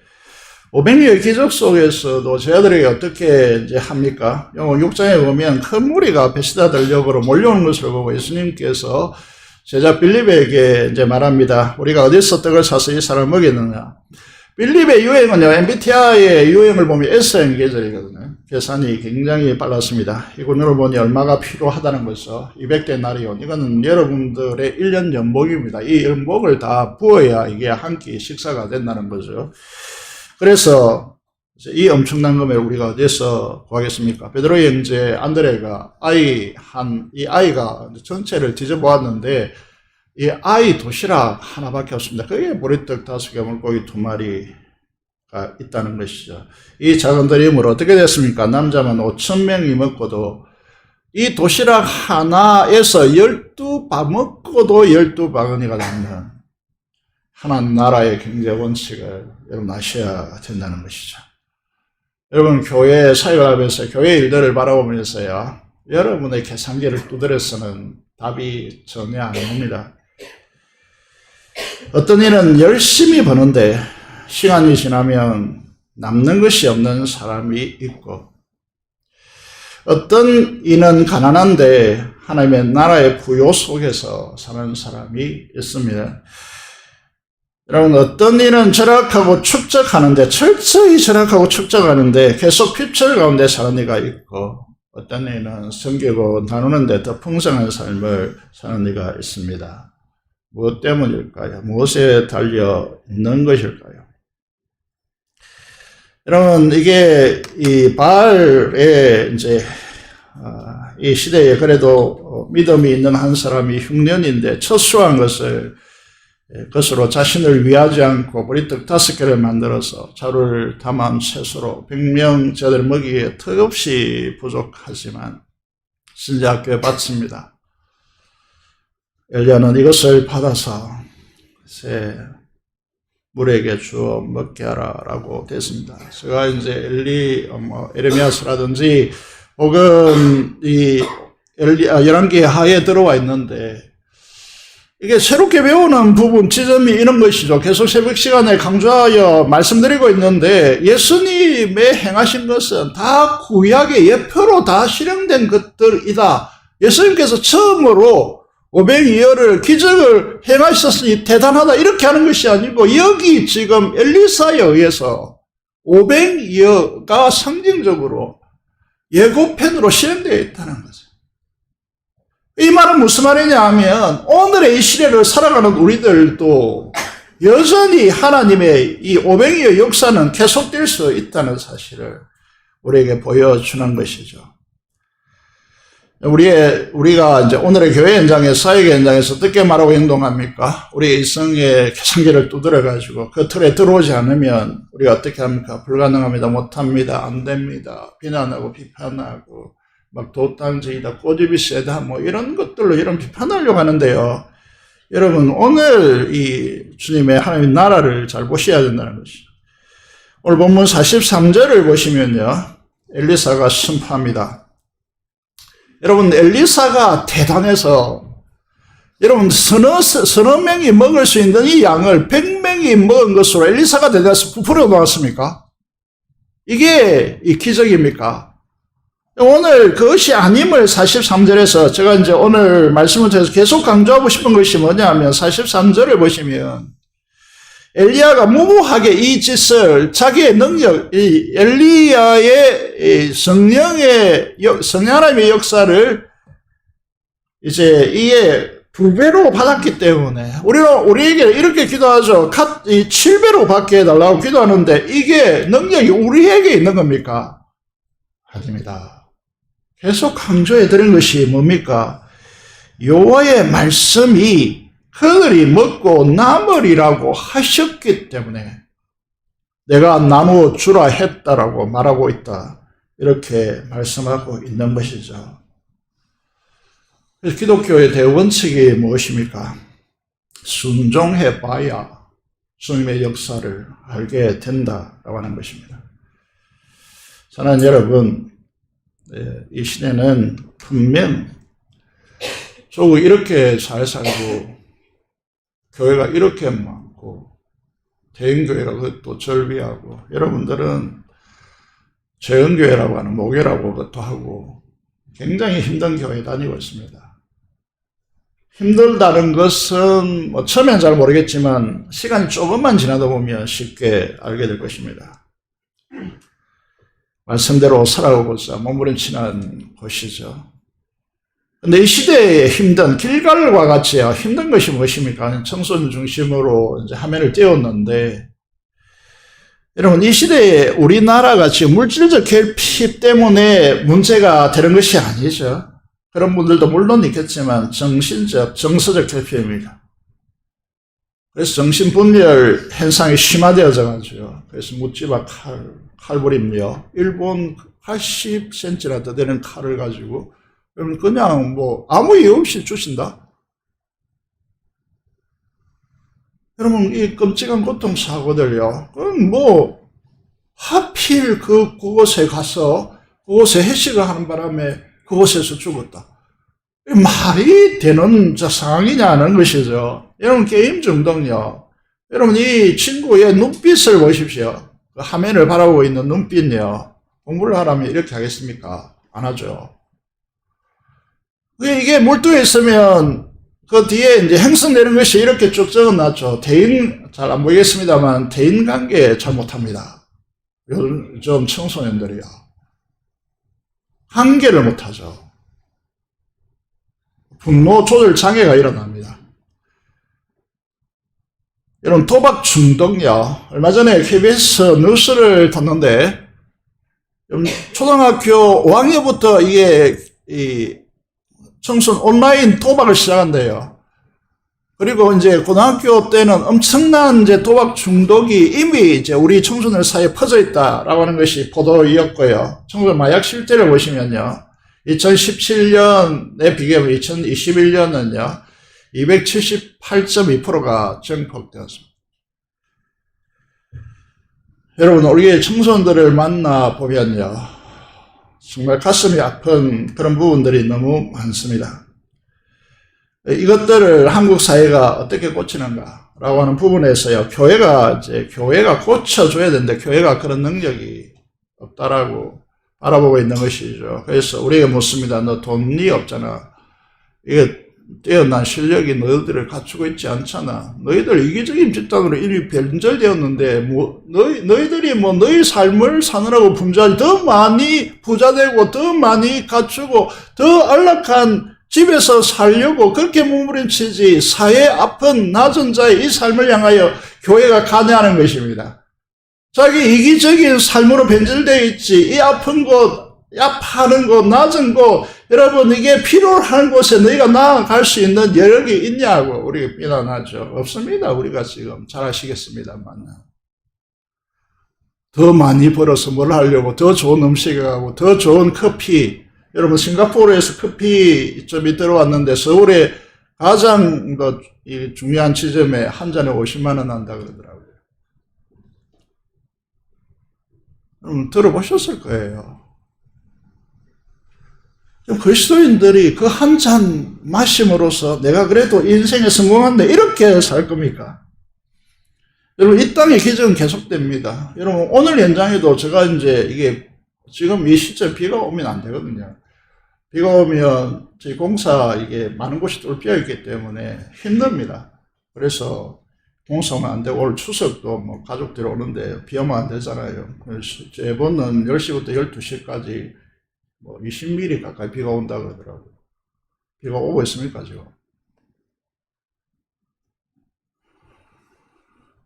500여의 기적 속에서도 저희들에게 어떻게 이제 합니까? 영어 6장에 보면 큰 무리가 베시다 들녘으로 몰려오는 것을 보고 예수님께서 제자 빌립에게 이제 말합니다. 우리가 어디서 떡을 사서 이 사람을 먹였느냐. 빌립의 유행은요, MBTI의 유행을 보면 S형 계절이거든요. 계산이 굉장히 빨랐습니다. 이군으로 보니 얼마가 필요하다는 것이죠. 200데나리온. 이거는 여러분들의 1년 연봉입니다. 이 연봉을 다 부어야 이게 한 끼 식사가 된다는 거죠. 그래서 이 엄청난 금액을 우리가 어디서 구하겠습니까? 베드로의 형제 안드레가 이 아이가 전체를 뒤져보았는데 이 아이 도시락 하나밖에 없습니다. 그게 보리떡 5개, 물고기 2마리가 있다는 것이죠. 이 작은 드림으로 어떻게 됐습니까? 남자만 5,000명이 먹고도 이 도시락 하나에서 12밥 먹고도 12바구니가 남는 하나님 나라의 경제 원칙을 여러분 아셔야 된다는 것이죠. 여러분, 교회 사역을 하면서 교회 일들을 바라보면서요, 여러분의 계산기를 두드려서는 답이 전혀 안 옵니다. 어떤 이는 열심히 버는데 시간이 지나면 남는 것이 없는 사람이 있고, 어떤 이는 가난한데 하나님의 나라의 부요 속에서 사는 사람이 있습니다. 여러분, 어떤 이는 절약하고 축적하는데, 철저히 절약하고 축적하는데 계속 핍절 가운데 사는 이가 있고, 어떤 이는 섬기고 나누는데 더 풍성한 삶을 사는 이가 있습니다. 무엇 때문일까요? 무엇에 달려 있는 것일까요? 여러분, 이게 이 바알의 이제 이 시대에 그래도 믿음이 있는 한 사람이 흉년인데 처수한 것으로 자신을 위하지 않고 보리떡 5개를 만들어서 자루를 담은 채소로 100명 저들 먹이기에 턱없이 부족하지만 신자학교에 바칩니다. 엘리야는 이것을 받아서 물에게 주어 먹게 하라라고 됐습니다. 제가 이제 에레미야서라든지 혹은 이 열왕기의 하에 들어와 있는데, 이게 새롭게 배우는 부분, 지점이 이런 것이죠. 계속 새벽 시간에 강조하여 말씀드리고 있는데, 예수님의 행하신 것은 다 구약의 예표로 다 실행된 것들이다. 예수님께서 처음으로 500이여를 기적을 행하셨으니 대단하다 이렇게 하는 것이 아니고, 여기 지금 엘리사에 의해서 500이여가 상징적으로 예고편으로 실행되어 있다는 거죠. 이 말은 무슨 말이냐 하면, 오늘의 이 시대를 살아가는 우리들도 여전히 하나님의 이 500여 역사는 계속될 수 있다는 사실을 우리에게 보여주는 것이죠. 우리가 이제 오늘의 교회 현장에서, 사역의 현장에서 어떻게 말하고 행동합니까? 우리의 일성의 계산기를 두드려가지고 그 틀에 들어오지 않으면 우리가 어떻게 합니까? 불가능합니다. 못합니다. 안 됩니다. 비난하고 비판하고 막 도당적이다, 꼬집이 세다, 뭐 이런 것들로 이런 비판하려고 하는데요. 여러분, 오늘 이 주님의 하나님의 나라를 잘 보셔야 된다는 것이죠. 오늘 본문 43절을 보시면요. 엘리사가 선포합니다. 여러분, 엘리사가 대단해서, 여러분, 서너 명이 먹을 수 있는 이 양을 100명이 먹은 것으로 엘리사가 대단해서 부풀어 놓았습니까? 이게 이 기적입니까? 오늘 그것이 아님을 43절에서 제가 이제 오늘 말씀을 통해서 계속 강조하고 싶은 것이 뭐냐면 43절을 보시면 엘리야가 무모하게 이 짓을 자기의 능력, 이 엘리야의 성령의 하나님의 역사를 이제 이에 2배로 받았기 때문에 우리에게 이렇게 기도하죠. 7배로 받게 해달라고 기도하는데 이게 능력이 우리에게 있는 겁니까? 아닙니다. 계속 강조해 드린 것이 뭡니까? 여호와의 말씀이 그들이 먹고 남으리라고 하셨기 때문에 내가 나누어 주라 했다라고 말하고 있다. 이렇게 말씀하고 있는 것이죠. 그래서 기독교의 대원칙이 무엇입니까? 순종해 봐야 주님의 역사를 알게 된다라고 하는 것입니다. 사랑하는 여러분, 이 시대는 분명 조국 이렇게 잘 살고 교회가 이렇게 많고 대인교회가 그것도 절비하고 여러분들은 재은교회라고 하는 모교라고 그것도 하고 굉장히 힘든 교회 다니고 있습니다. 힘들다는 것은 뭐 처음엔 잘 모르겠지만 시간이 조금만 지나다 보면 쉽게 알게 될 것입니다. 말씀대로 살아가고자 몸부림치는 것이죠. 근데 이 시대의 힘든 길갈과 같이 힘든 것이 무엇입니까? 청소년 중심으로 이제 화면을 띄웠는데 여러분 이 시대에 우리나라가 지금 물질적 결핍 때문에 문제가 되는 것이 아니죠. 그런 분들도 물론 있겠지만 정신적, 정서적 결핍입니다. 그래서 정신분열 현상이 심화되어져 가지고 그래서 묻지마 칼부림요. 일본 80cm나 더 되는 칼을 가지고 여러분 그냥 뭐 아무 이유 없이 주신다. 여러분 이 끔찍한 고통사고들요. 그럼 뭐 하필 그곳에 가서 그곳에 해식을 하는 바람에 그곳에서 죽었다. 말이 되는 상황이냐는 것이죠. 여러분 게임 중독요. 여러분 이 친구의 눈빛을 보십시오. 그 화면을 바라보고 있는 눈빛요. 공부를 하라면 이렇게 하겠습니까? 안 하죠. 이게 몰두해 있으면 그 뒤에 이제 형성되는 것이 이렇게 쭉 적어놨죠. 대인, 잘 안 보이겠습니다만 대인 관계 잘 못합니다. 요즘 청소년들이요. 한계를 못하죠. 분노 조절 장애가 일어납니다. 여러분 도박 중독요. 얼마 전에 KBS 뉴스를 봤는데 초등학교 5학년부터 이게 이 청소년 온라인 도박을 시작한대요. 그리고 이제 고등학교 때는 엄청난 이제 도박 중독이 이미 이제 우리 청소년 사이에 퍼져 있다라고 하는 것이 보도이었고요. 청소년 마약 실태를 보시면요. 2017년에 비교하면 2021년은요. 278.2%가 증폭되었습니다. 여러분, 우리의 청소년들을 만나보면요. 정말 가슴이 아픈 그런 부분들이 너무 많습니다. 이것들을 한국 사회가 어떻게 고치는가라고 하는 부분에서요, 교회가 고쳐줘야 되는데, 교회가 그런 능력이 없다라고 바라보고 있는 것이죠. 그래서 우리에게 묻습니다. 너 돈이 없잖아. 이게 뛰어난 실력이 너희들을 갖추고 있지 않잖아. 너희들 이기적인 집단으로 이미 변절되었는데, 너희들이 너희 삶을 사느라고 더 많이 부자되고, 더 많이 갖추고, 더 안락한 집에서 살려고 그렇게 몸부림치지, 사회 아픈 낮은 자의 이 삶을 향하여 교회가 간여하는 것입니다. 자기 이기적인 삶으로 변질되어 있지, 이 아픈 곳, 야파하는 곳, 낮은 곳, 여러분, 이게 필요한 곳에 너희가 나아갈 수 있는 여력이 있냐고 우리가 비난하죠. 없습니다. 우리가 지금 잘 아시겠습니다만. 더 많이 벌어서 뭘 하려고, 더 좋은 음식에 가고, 더 좋은 커피. 여러분, 싱가포르에서 커피점이 들어왔는데, 서울에 가장 중요한 지점에 한 잔에 50만 원 한다 그러더라고요. 들어보셨을 거예요. 그리스도인들이 그 한 잔 마심으로써 내가 그래도 인생에 성공한다, 이렇게 살 겁니까? 여러분, 이 땅의 기적은 계속됩니다. 여러분, 오늘 현장에도 제가 이게 지금 이 시점 비가 오면 안 되거든요. 비가 오면 저희 공사 이게 많은 곳이 뚫려 있기 때문에 힘듭니다. 그래서 공사하면 안 되고, 오늘 추석도 가족들이 오는데 비 오면 안 되잖아요. 그래서 이번은 10시부터 12시까지 20mm 가까이 비가 온다 그러더라고요. 비가 오고 있습니까, 지금?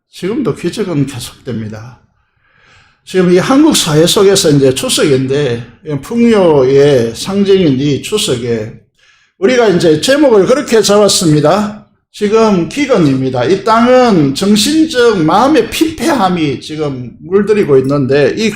지금도 기적은 계속됩니다. 지금 이 한국 사회 속에서 이제 추석인데, 풍요의 상징인 이 추석에 우리가 이제 제목을 그렇게 잡았습니다. 지금 기근입니다. 이 땅은 정신적 마음의 피폐함이 지금 물들이고 있는데, 이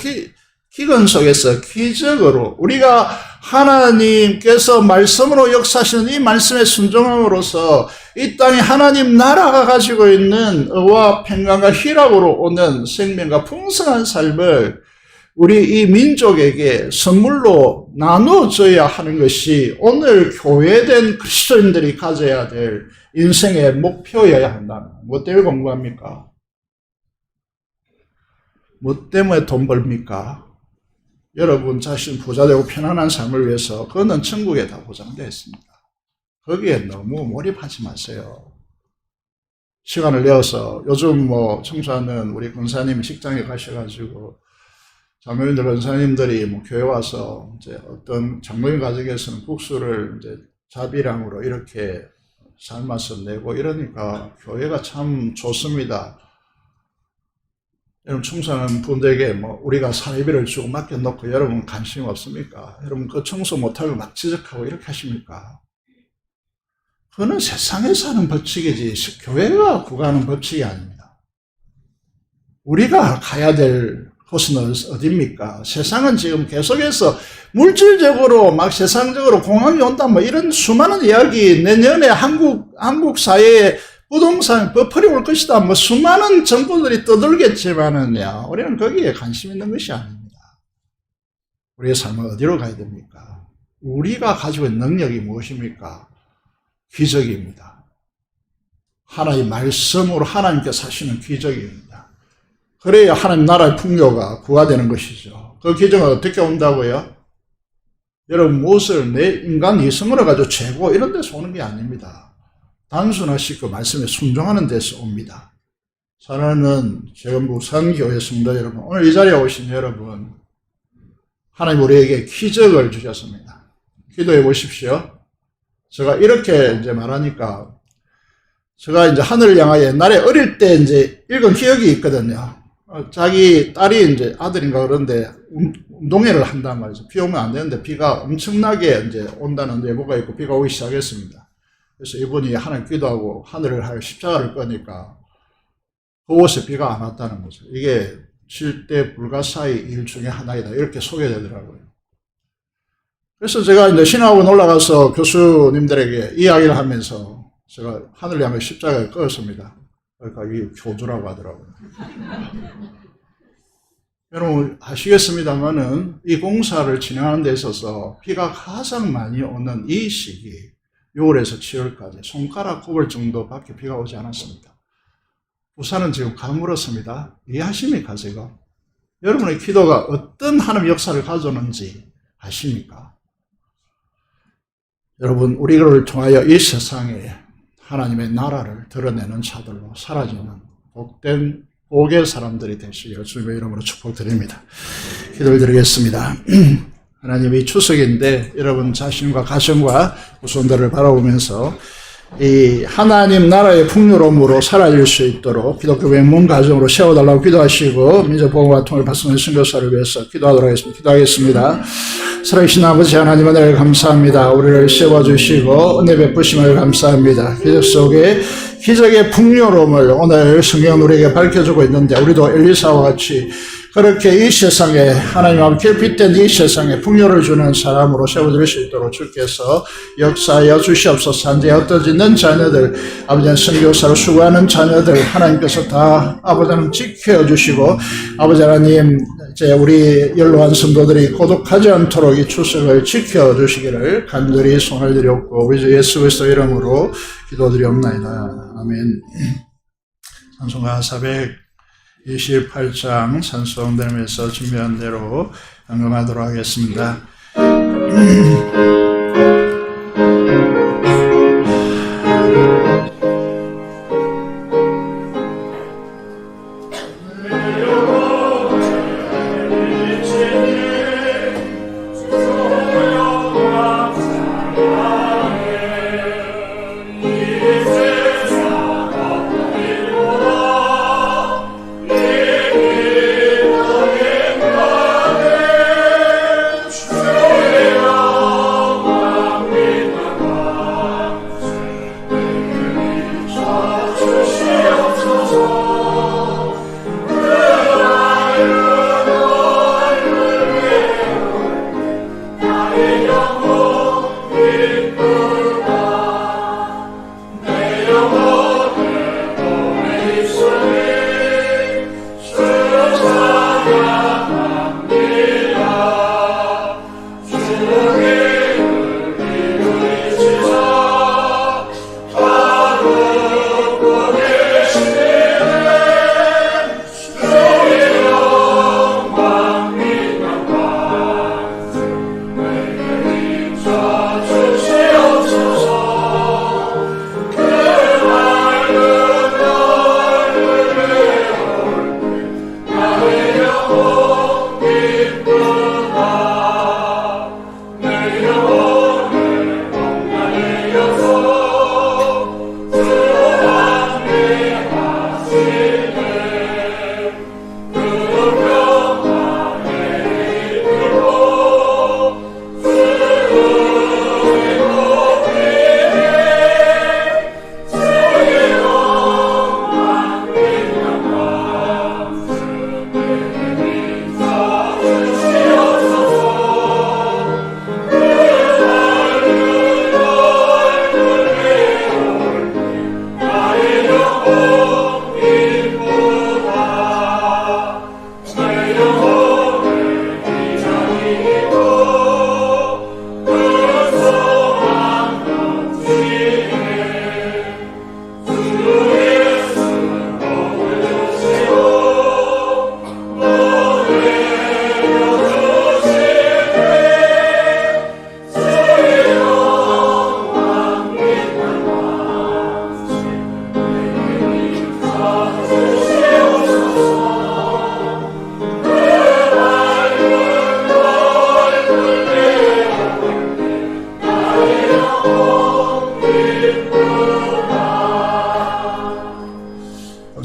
기근 속에서 기적으로 우리가 하나님께서 말씀으로 역사하시는 이 말씀에 순종함으로써 이 땅에 하나님 나라가 가지고 있는 의와 평강과 희락으로 오는 생명과 풍성한 삶을 우리 이 민족에게 선물로 나눠줘야 하는 것이 오늘 교회된 그리스도인들이 가져야 될 인생의 목표여야 한다. 뭐 때문에 공부합니까? 뭐 때문에 돈 벌입니까? 여러분 자신 부자되고 편안한 삶을 위해서, 그거는 천국에 다 보장되어 있습니다. 거기에 너무 몰입하지 마세요. 시간을 내어서, 요즘 청소하는 우리 권사님 직장에 가셔가지고 장로님들, 권사님들이 교회 와서 이제 어떤 장로님 가정에서는 국수를 이제 자비량으로 이렇게 삶아서 내고 이러니까 교회가 참 좋습니다. 여러분, 청소하는 분들에게 우리가 사례비를 주고 맡겨놓고 여러분 관심 없습니까? 여러분 그 청소 못하고 막 지적하고 이렇게 하십니까? 그거는 세상에서 하는 법칙이지 교회가 구가하는 법칙이 아닙니다. 우리가 가야 될 곳은 어디입니까? 세상은 지금 계속해서 물질적으로 막 세상적으로 공황이 온다 이런 수많은 이야기, 내년에 한국 사회에 부동산 버퍼리 올 것이다. 수많은 정보들이 떠돌겠지만은요, 우리는 거기에 관심 있는 것이 아닙니다. 우리의 삶은 어디로 가야 됩니까? 우리가 가지고 있는 능력이 무엇입니까? 기적입니다. 하나님의 말씀으로 하나님께서 하시는 기적입니다. 그래야 하나님 나라의 풍요가 구가되는 것이죠. 그 기적은 어떻게 온다고요? 여러분, 무엇을 내 인간 이성으로 가지고 죄고 이런 데서 오는 게 아닙니다. 단순하시고 말씀에 순종하는 데서 옵니다. 사랑하는 재건국 선교회 성도 여러분, 오늘 이 자리에 오신 여러분, 하나님 우리에게 기적을 주셨습니다. 기도해 보십시오. 제가 이렇게 이제 말하니까, 제가 이제 하늘을 향하여 옛날에 어릴 때 이제 읽은 기억이 있거든요. 자기 딸이 이제 아들인가 그런데 운동회를 한단 말이죠. 비 오면 안 되는데 비가 엄청나게 이제 온다는 예보가 있고 비가 오기 시작했습니다. 그래서 이분이 하나님 기도하고 하늘을 하여 십자가를 꺼니까 그곳에 비가 안 왔다는 거죠. 이게 절대 불가사의 일 중에 하나이다. 이렇게 소개되더라고요. 그래서 제가 이제 신학원 올라가서 교수님들에게 이야기를 하면서 제가 하늘 향해 십자가를 꺼었습니다. 그러니까 이게 교주라고 하더라고요. 여러분 아시겠습니다만은 이 공사를 진행하는 데 있어서 비가 가장 많이 오는 이 시기, 6월에서 7월까지 손가락 꼽을 정도밖에 비가 오지 않았습니다. 부산은 지금 가물었습니다. 이해하십니까, 지금? 여러분의 기도가 어떤 하나님 역사를 가져오는지 아십니까? 여러분, 우리를 통하여 이 세상에 하나님의 나라를 드러내는 자들로 사라지는 복된 복의 사람들이 되시기를 주님의 이름으로 축복드립니다. 기도를 드리겠습니다. 하나님, 이 추석인데 여러분 자신과 가정과 후손들을 바라보면서 이 하나님 나라의 풍요로움으로 사라질 수 있도록 기독교 명문 가정으로 세워달라고 기도하시고 민족복음과 통일 발전의 선교사를 위해서 기도하겠습니다. 살아계신 아버지 하나님 은혜를 감사합니다. 우리를 세워주시고 은혜 베푸심을 감사합니다. 기적 속에 기적의 풍요로움을 오늘 성경은 우리에게 밝혀주고 있는데 우리도 엘리사와 같이 그렇게 이 세상에 하나님 앞에 결핍된 이 세상에 풍요를 주는 사람으로 세워질 수 있도록 주께서 역사하여 주시옵소서. 현재 흩어지는 자녀들, 아버지는 선교사로 수고하는 자녀들 하나님께서 다 아버지는 지켜주시고 아버지 하나님 이제 우리 연로한 성도들이 고독하지 않도록 이 추석을 지켜주시기를 간절히 손을 드렸고 우리 주 예수 그리스도 이름으로 기도드리옵나이다. 아멘. 찬송가 428장 찬송대면서 준비한 대로 감금하도록 하겠습니다.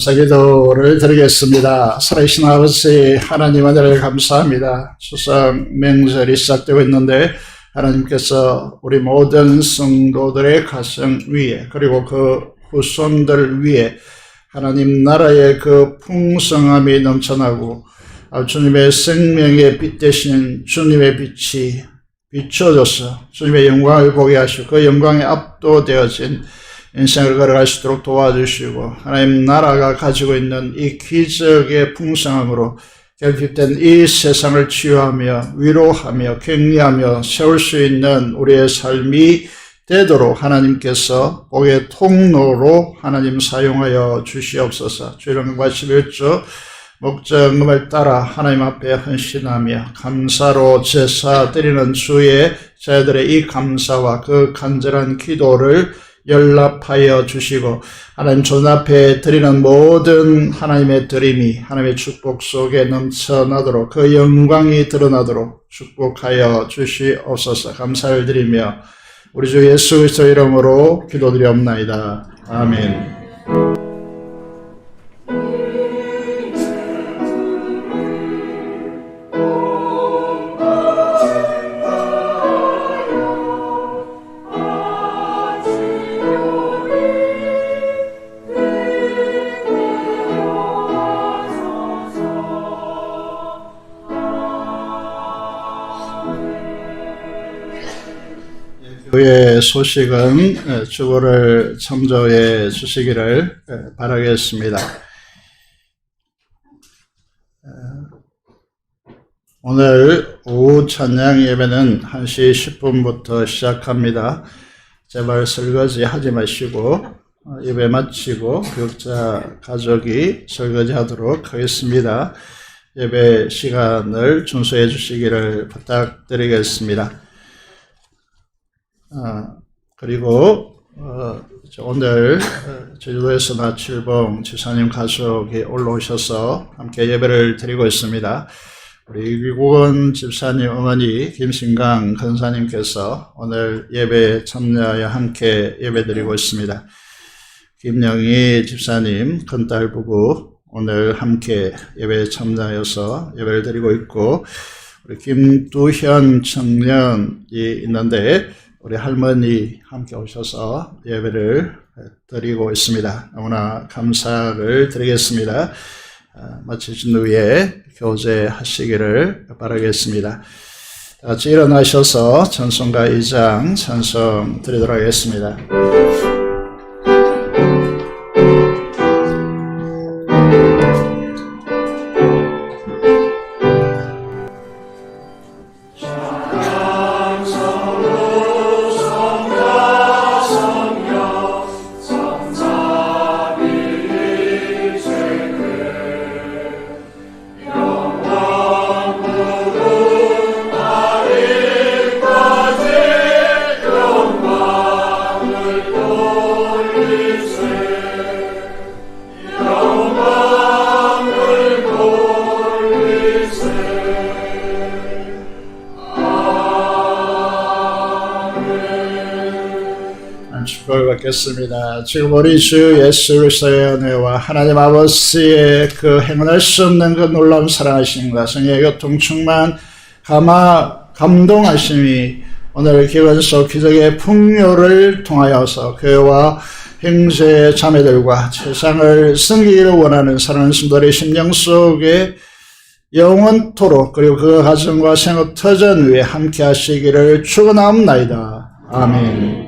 감사기도를 드리겠습니다. 살아계신 아버지 하나님 은혜를 감사합니다. 추석 명절이 시작되고 있는데 하나님께서 우리 모든 성도들의 가정 위에 그리고 그 후손들 위에 하나님 나라의 그 풍성함이 넘쳐나고 주님의 생명의 빛 되시는 주님의 빛이 비춰져서 주님의 영광을 보게 하시고 그 영광에 압도되어진 인생을 걸어갈 수 있도록 도와주시고 하나님 나라가 가지고 있는 이 기적의 풍성함으로 결핍된 이 세상을 치유하며 위로하며 격려하며 세울 수 있는 우리의 삶이 되도록 하나님께서 복의 통로로 하나님 사용하여 주시옵소서. 주일응과 11주 목적응을 따라 하나님 앞에 헌신하며 감사로 제사 드리는 주의 자들의 이 감사와 그 간절한 기도를 연락하여 주시고 하나님 존 앞에 드리는 모든 하나님의 드림이 하나님의 축복 속에 넘쳐나도록 그 영광이 드러나도록 축복하여 주시옵소서. 감사를 드리며 우리 주 예수 그리스도 이름으로 기도드리옵나이다. 아멘. 교회 소식은 주보를 첨조해 주시기를 바라겠습니다. 오늘 오후 찬양 예배는 1시 10분부터 시작합니다. 제발 설거지 하지 마시고 예배 마치고 교육자 가족이 설거지 하도록 하겠습니다. 예배 시간을 준수해 주시기를 부탁드리겠습니다. 그리고 오늘 제주도에서 나칠봉 지사님 가족이 올라오셔서 함께 예배를 드리고 있습니다. 우리 위국원 집사님 어머니 김신강 권사님께서 오늘 예배에 참여하여 함께 예배 드리고 있습니다. 김영희 집사님 큰딸 부부 오늘 함께 예배에 참여하여서 예배를 드리고 있고 우리 김두현 청년이 있는데 우리 할머니 함께 오셔서 예배를 드리고 있습니다. 너무나 감사를 드리겠습니다. 마치신 후에 교제하시기를 바라겠습니다. 다 같이 일어나셔서 찬송가 2장 찬송 드리도록 하겠습니다. 받겠습니다. 지금 우리 주 예수 그리스도의 은혜와 하나님 아버지의 그 행운할 수 없는 그 놀라운 사랑하심과 성령의 교통 충만 감동하심이 오늘 기원 속 기적의 풍요를 통하여서 교회와 형제 자매들과 세상을 섬기기를 원하는 사랑하는 성도들의 심령 속에 영원토록 그리고 그 가정과 생업 터전 위에 함께 하시기를 축원하옵나이다. 아멘.